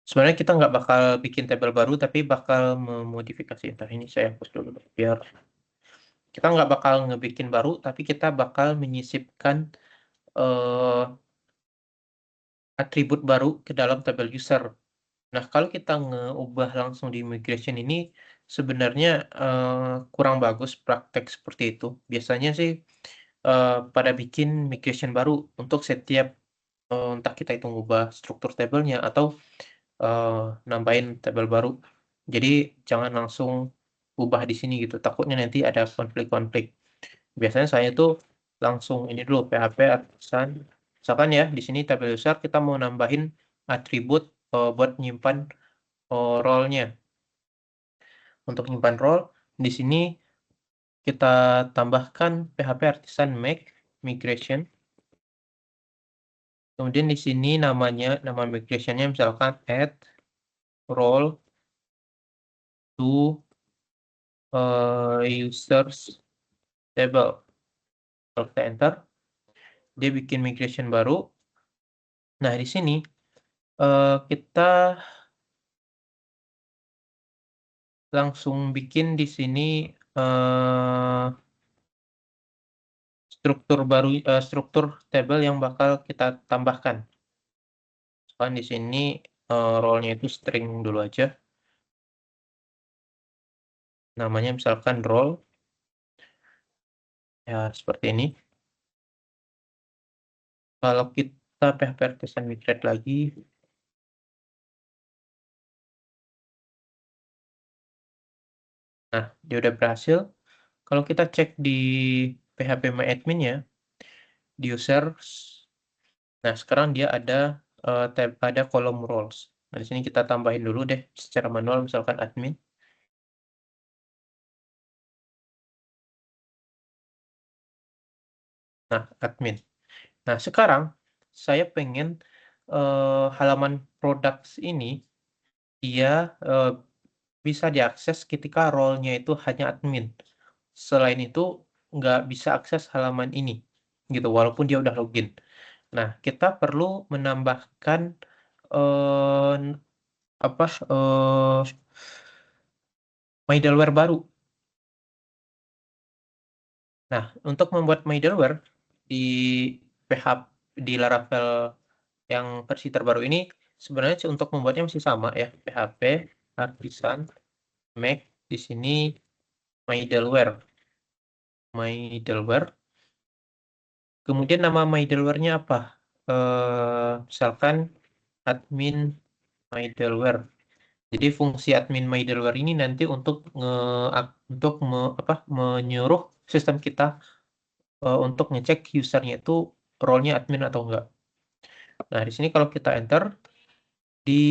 A: sebenarnya kita nggak bakal bikin tabel baru, tapi bakal memodifikasi. Entah ini saya hapus dulu biar kita nggak bakal ngebikin baru, tapi kita bakal menyisipkan eh, atribut baru ke dalam tabel user. Nah, kalau kita ngeubah langsung di migration ini sebenarnya, kurang bagus praktek seperti itu. Biasanya sih, pada bikin migration baru untuk setiap, entah kita itu ngubah struktur tabelnya atau, nambahin tabel baru. Jadi jangan langsung ubah di sini gitu, takutnya nanti ada konflik-konflik. Biasanya saya tuh langsung ini dulu, PHP atasan misalkan ya di sini tabel user kita mau nambahin atribut, buat nyimpan, role-nya. Untuk nyimpan role, di sini kita tambahkan PHP artisan make migration. Kemudian di sini nama migration-nya misalkan add role to, users table. Kalau kita enter, dia bikin migration baru. Nah, di sini, kita langsung bikin di sini, struktur baru, struktur tabel yang bakal kita tambahkan. Misalkan di sini, role-nya itu string dulu aja. Namanya misalkan role, ya seperti ini. Kalau kita PHP artisan migrate lagi, nah dia udah berhasil. Kalau kita cek di PHP My Admin ya, di users, nah sekarang dia ada, ada kolom roles. Nah di sini kita tambahin dulu deh secara manual misalkan admin. Nah, admin. Nah, sekarang saya pengen, halaman products ini dia, bisa diakses ketika role-nya itu hanya admin. Selain itu, nggak bisa akses halaman ini, gitu, walaupun dia udah login. Nah, kita perlu menambahkan, eee, apa, middleware baru. Nah, untuk membuat middleware di di Laravel yang versi terbaru ini, sebenarnya sih untuk membuatnya masih sama ya, PHP artisan make di sini middleware. Middleware. Kemudian nama middleware-nya apa? Misalkan admin middleware. Jadi fungsi admin middleware ini nanti untuk untuk menyuruh sistem kita, untuk ngecek usernya itu role-nya admin atau enggak. Nah, di sini kalau kita enter di,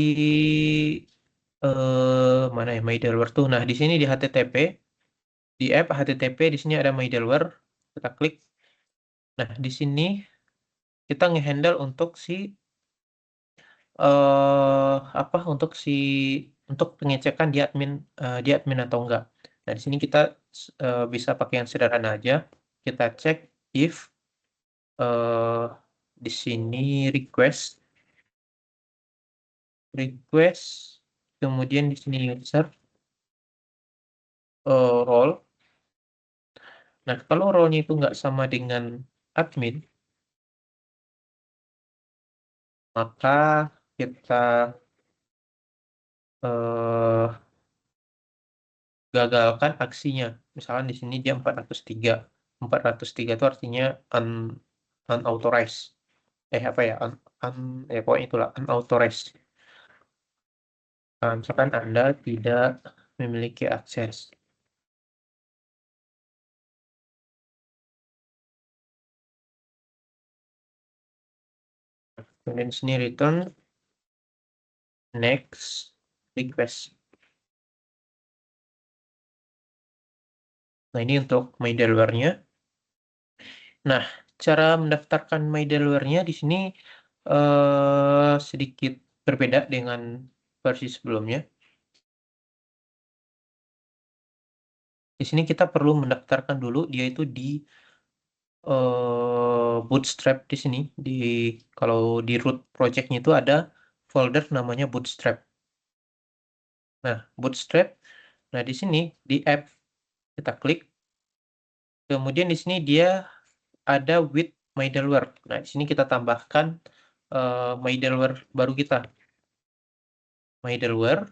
A: mana ya middleware tuh. Nah, di sini di HTTP, di app HTTP di sini ada middleware. Kita klik. Nah, di sini kita ngehandle untuk si, untuk pengecekan dia admin atau enggak. Nah, di sini kita bisa pakai yang sederhana aja. Kita cek if, eee, di sini request request, kemudian di sini user, role. Nah, kalau role-nya itu nggak sama dengan admin, maka kita, eee, gagalkan aksinya. Misalkan di sini dia 403. 403 itu artinya unauthorized. Apa ya, ya pokoknya itulah, unauthorized. Misalkan Anda tidak memiliki akses. Kemudian di sini return next request. Nah, ini untuk middleware-nya. Nah, cara mendaftarkan middleware-nya di sini, sedikit berbeda dengan versi sebelumnya. Di sini kita perlu mendaftarkan dulu dia itu di, Bootstrap di sini. Kalau di root project-nya itu ada folder namanya Bootstrap. Nah, Bootstrap, nah di sini di app kita klik, kemudian di sini dia ada with middleware. Nah, di sini kita tambahkan, middleware baru kita. middleware,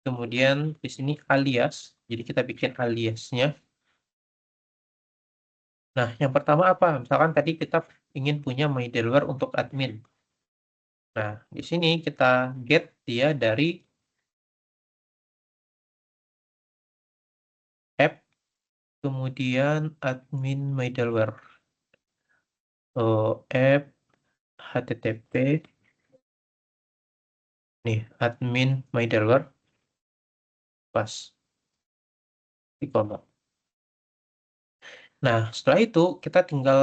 A: kemudian di sini alias. Jadi kita bikin aliasnya. Nah, yang pertama apa? Misalkan tadi kita ingin punya middleware untuk admin. Nah, di sini kita get dia dari app, kemudian admin middleware. App http nih admin middleware pas di koma. Nah, setelah itu kita tinggal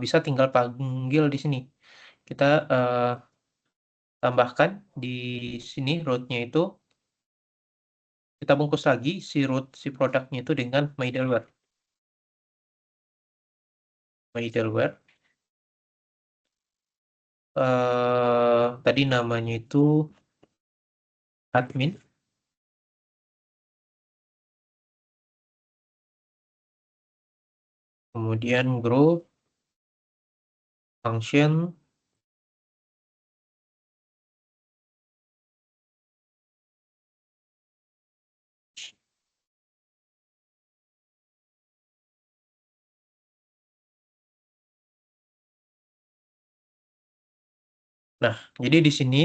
A: bisa tinggal panggil di sini. Kita eh, tambahkan di sini root-nya itu kita bungkus lagi si root si produknya itu dengan middleware. Middleware tadi namanya itu admin, kemudian group function. Nah, jadi di sini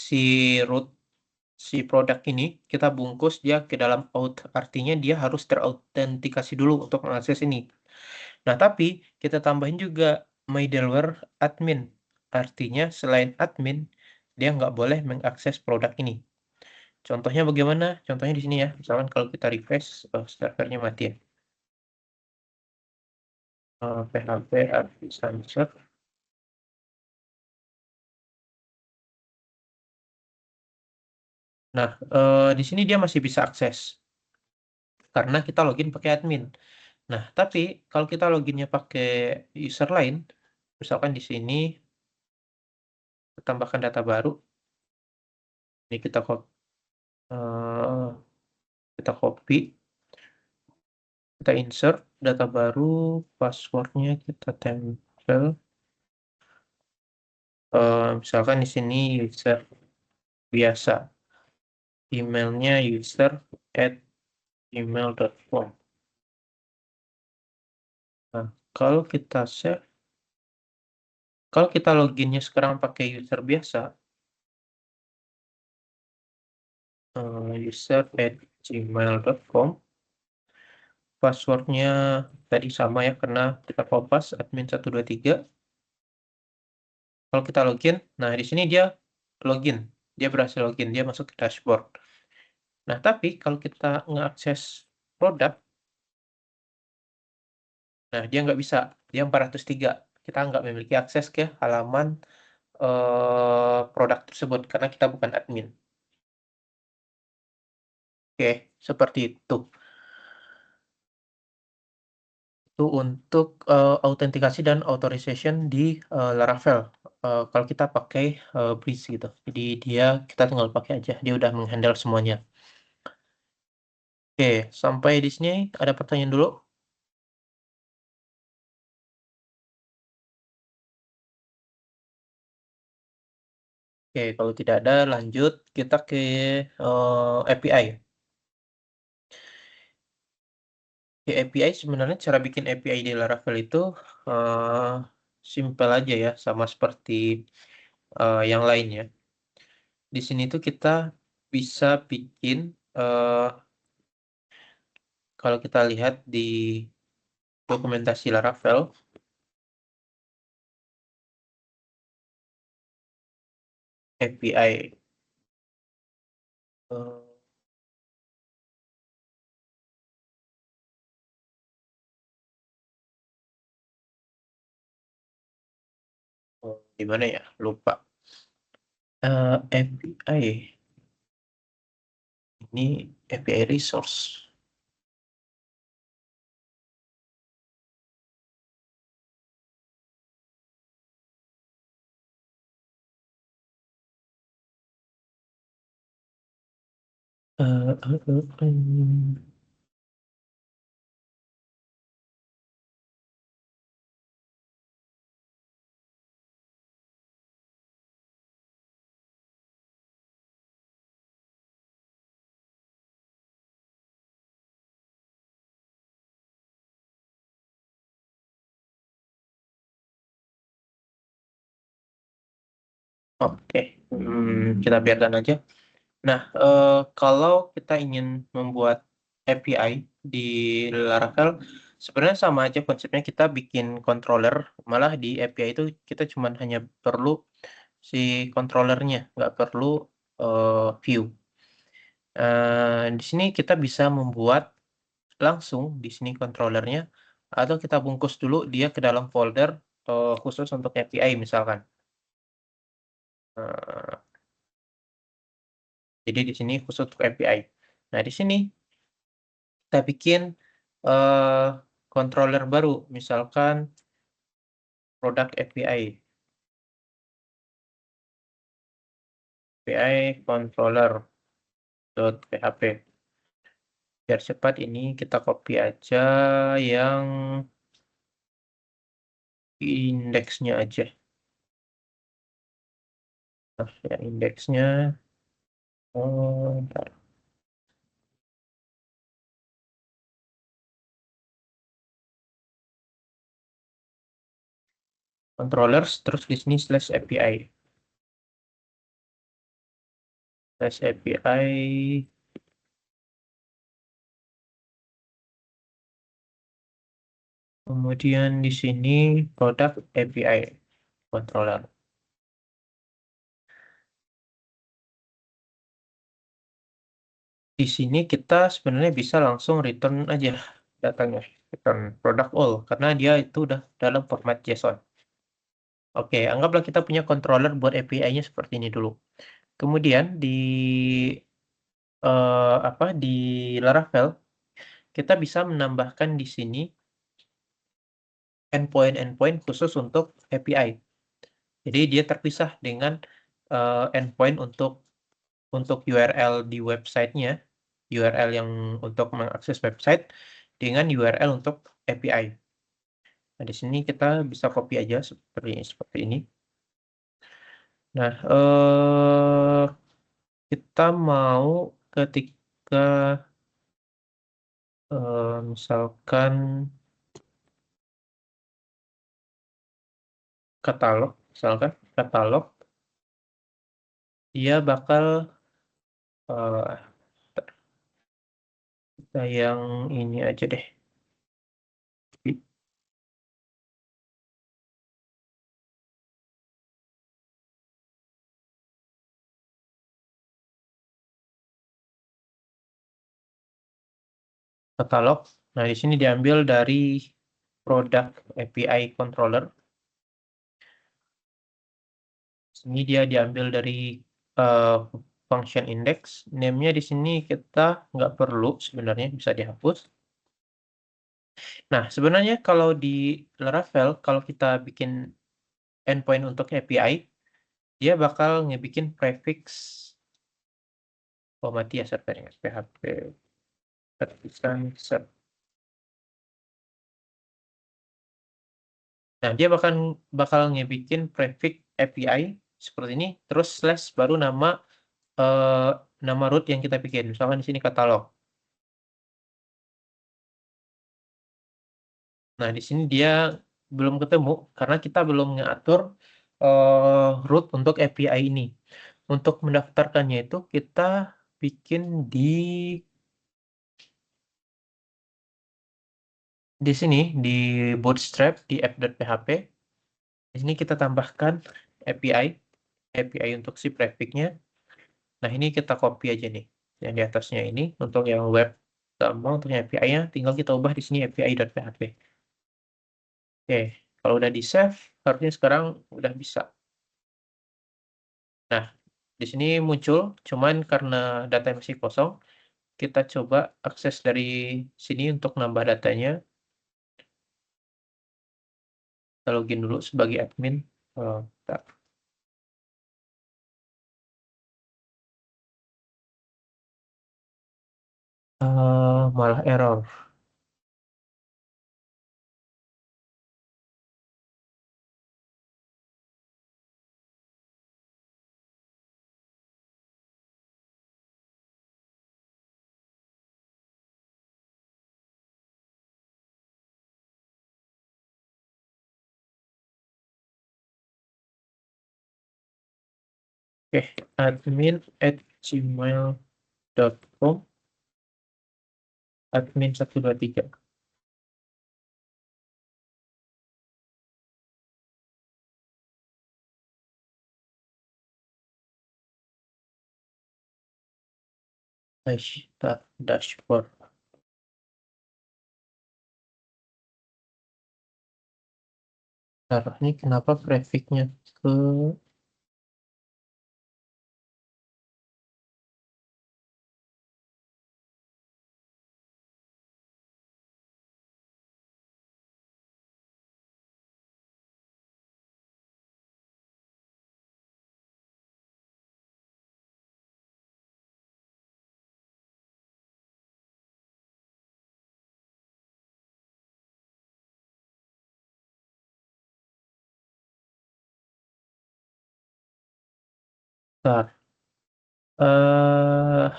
A: si root si produk ini kita bungkus dia ke dalam out, artinya dia harus terautentikasi dulu untuk mengakses ini. Nah, tapi kita tambahin juga middleware admin, artinya selain admin dia nggak boleh mengakses produk ini. Contohnya bagaimana? Contohnya di sini ya, misalkan kalau kita refresh, servernya mati ya. PHP Artisanser. Nah, di sini dia masih bisa akses karena kita login pakai admin. Nah, tapi kalau kita loginnya pakai user lain, misalkan di sini kita tambahkan data baru, ini eh, kita copy, kita insert data baru, passwordnya kita tempel. Misalkan di sini user biasa, emailnya user@gmail.com. Nah, kalau kita save, kalau kita loginnya sekarang pakai user biasa, user@gmail.com, passwordnya tadi sama ya, karena kita kopas admin 123. Kalau kita login, nah di sini dia login, dia berhasil login, dia masuk ke dashboard. Nah, tapi kalau kita ngeakses produk, nah dia nggak bisa, dia 403. Kita nggak memiliki akses ke halaman produk tersebut karena kita bukan admin. Oke, seperti itu. Itu untuk autentikasi dan authorization di Laravel. Kalau kita pakai Breeze gitu. Jadi dia kita tinggal pakai aja, dia udah menghandle semuanya. Oke, sampai di sini ada pertanyaan dulu. Oke, kalau tidak ada lanjut kita ke API. Di API sebenarnya cara bikin API di Laravel itu eh, simple aja ya, sama seperti yang lainnya. Di sini tuh kita bisa bikin eh, kalau kita lihat di dokumentasi Laravel, API eh, di mana ya? Lupa. API ini API resource. Eh, eh, eh, eh. Oke, kita biarkan aja. Nah, kalau kita ingin membuat API di Laravel, sebenarnya sama aja konsepnya kita bikin controller, malah di API itu kita cuman hanya perlu si controllernya, nggak perlu view. Di sini kita bisa membuat langsung di sini controllernya, atau kita bungkus dulu dia ke dalam folder khusus untuk API misalkan. Eh, jadi di sini khusus untuk API. Nah, di sini kita bikin eh, controller baru, misalkan product API, API controller.php. Biar cepat ini kita copy aja yang indeksnya aja. Nah, yang indeksnya, ntar. Controllers, terus di sini slash API. Slash API, kemudian di sini product API controller. Di sini kita sebenarnya bisa langsung return aja datanya, return product all, karena dia itu udah dalam format JSON. Oke, anggaplah kita punya controller buat API-nya seperti ini dulu. Kemudian di di Laravel kita bisa menambahkan di sini endpoint-endpoint khusus untuk API. Jadi dia terpisah dengan endpoint untuk URL di websitenya, URL yang untuk mengakses website, dengan URL untuk API. Nah, di sini kita bisa copy aja seperti ini. Nah, kita mau ketika misalkan katalog, dia bakal eh, kita yang ini aja deh. Katalog. Nah, di sini diambil dari product API controller. Sini dia diambil dari eh, function index. Name-nya di sini kita nggak perlu sebenarnya, bisa dihapus. Nah, sebenarnya kalau di Laravel, kalau kita bikin endpoint untuk API, dia bakal ngebikin prefix. Oh, mati ya servernya. PHP. Nah, dia bakal bakal ngebikin prefix API seperti ini, terus slash baru eh, nama root yang kita bikin. Misalkan di sini katalog. Nah, di sini dia belum ketemu karena kita belum ngatur root untuk API ini. Untuk mendaftarkannya itu kita bikin di sini di Bootstrap di app.php. Di sini kita tambahkan API, API untuk si prefixnya. Nah, ini kita copy aja nih. Yang di atasnya ini untuk yang web gampang untuk yang API-nya tinggal kita ubah di sini api.php. Oke, kalau udah di save, harusnya sekarang udah bisa. Nah, di sini muncul, cuman karena data masih kosong, kita coba akses dari sini untuk nambah datanya. Kita login dulu sebagai admin. Bentar. Malah error. Oke, admin@gmail.com, admin123. Dashboard. Bentar, ini kenapa grafiknya ke bentar. Eh,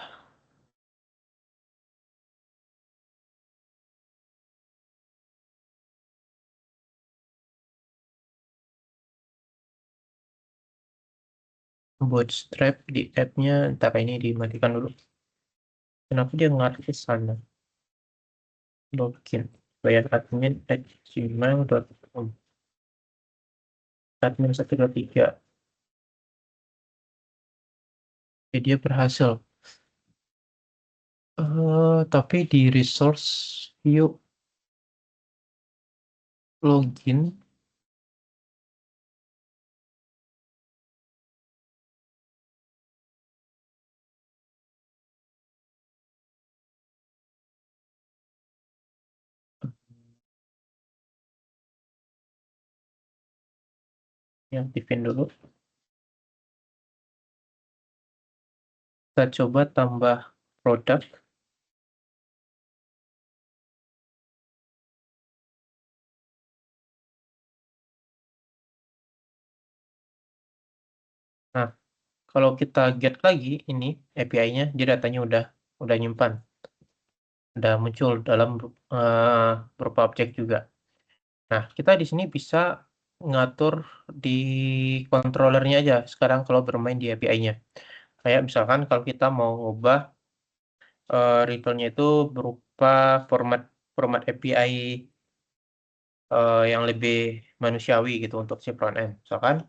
A: Bootstrap di app-nya, ntar ini dimatikan dulu. Kenapa dia ngaruh ke sana? Login. Bayar admin@gmail.com. Admin123. Oke, dia berhasil. Tapi di resource view login yang aktifin dulu. Kita coba tambah produk. Nah, kalau kita get lagi ini API-nya, dia datanya udah nyimpan, udah muncul dalam berupa objek juga. Nah, kita di sini bisa ngatur di controllernya aja sekarang kalau bermain di API-nya. Kayak misalkan kalau kita mau ngubah return-nya itu berupa format format API yang lebih manusiawi gitu untuk si front end. Misalkan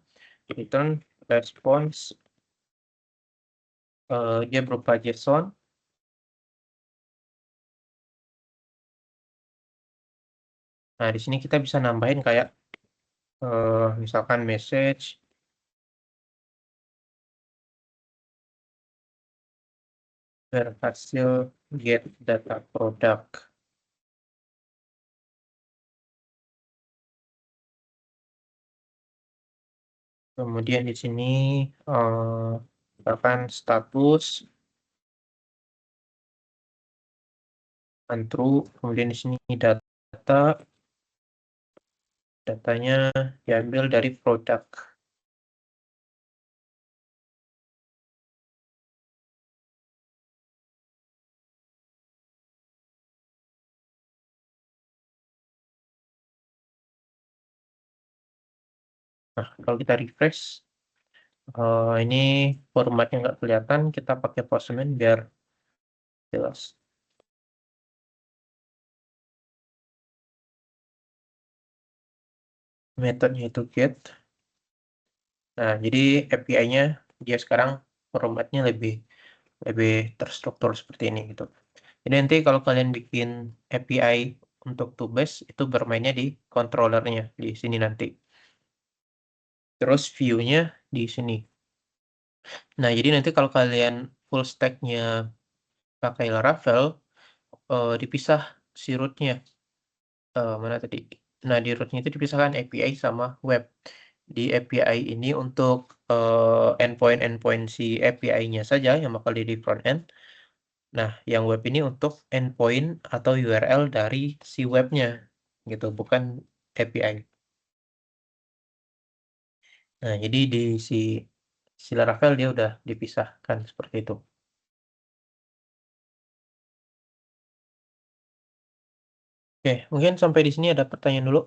A: return response dia berupa JSON. Nah, di sini kita bisa nambahin kayak misalkan message berhasil get data produk. Kemudian di sini misalkan status untrue. Kemudian di sini datanya diambil dari produk. Nah, kalau kita refresh, ini formatnya nggak kelihatan. Kita pakai Postman biar jelas. Metodenya itu get. Nah, jadi API-nya dia sekarang formatnya lebih lebih terstruktur seperti ini gitu. Jadi nanti kalau kalian bikin API untuk Tubebase itu bermainnya di controllernya di sini nanti. Terus view-nya di sini. Nah, jadi nanti kalau kalian full stack-nya pakai Laravel, dipisah si root-nya. Mana tadi? Nah, di root-nya itu dipisahkan API sama web. Di API ini untuk endpoint-endpoint si API-nya saja yang bakal di front end. Nah, yang web ini untuk endpoint atau URL dari si webnya, gitu, bukan API. Nah, jadi di si si Laravel dia udah dipisahkan seperti itu. Oke, mungkin sampai di sini ada pertanyaan dulu.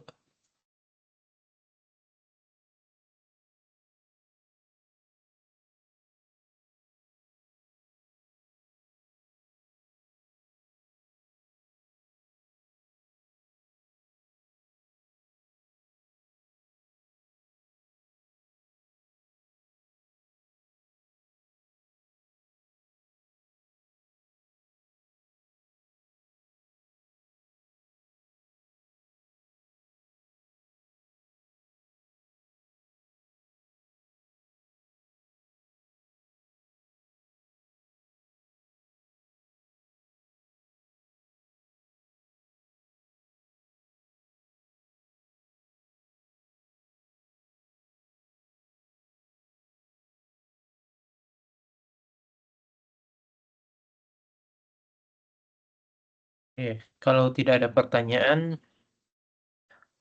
A: Oke, kalau tidak ada pertanyaan,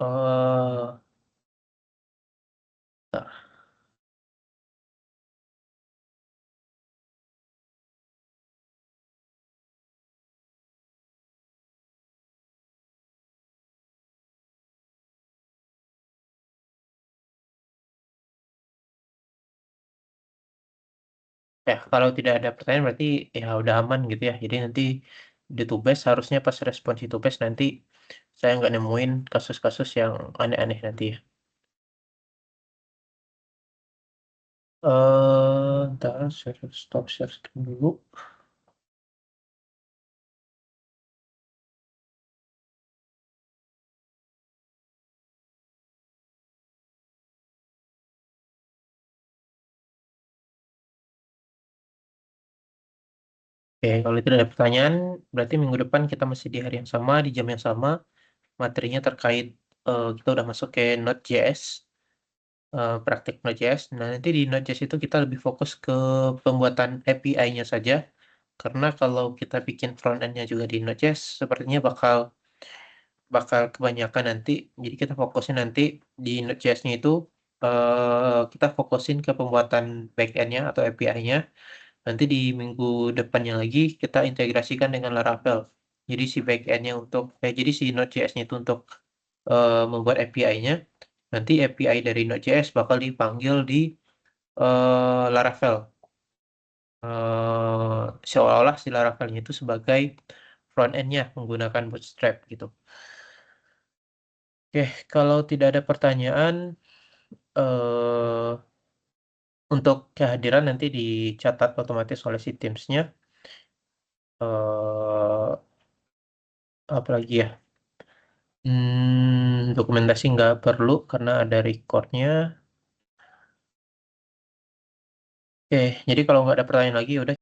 A: eee, ya kalau tidak ada pertanyaan berarti ya udah aman gitu ya. Jadi nanti di Tubes harusnya pas respons di Tubes nanti saya nggak nemuin kasus-kasus yang aneh-aneh nanti ya. Entar saya stop share screen dulu. Oke, kalau tidak ada pertanyaan, berarti minggu depan kita masih di hari yang sama, di jam yang sama. Materinya terkait, kita udah masuk ke Node.js, praktik Node.js. Nah, nanti di Node.js itu kita lebih fokus ke pembuatan API-nya saja. Karena kalau kita bikin front end-nya juga di Node.js, sepertinya bakal bakal kebanyakan nanti. Jadi kita fokusnya nanti di Node.js-nya itu, kita fokusin ke pembuatan back end-nya atau API-nya. Nanti di minggu depannya lagi kita integrasikan dengan Laravel. Jadi si backend-nya jadi si Node.js-nya itu untuk membuat API-nya. Nanti API dari Node.js bakal dipanggil di Laravel. Seolah-olah si Laravel-nya itu sebagai front end-nya menggunakan Bootstrap gitu. Oke, kalau tidak ada pertanyaan, eh, untuk kehadiran nanti dicatat otomatis oleh si Teams-nya. Eh, Apalagi ya? Dokumentasi nggak perlu karena ada recordnya. Oke, jadi kalau nggak ada pertanyaan lagi, udah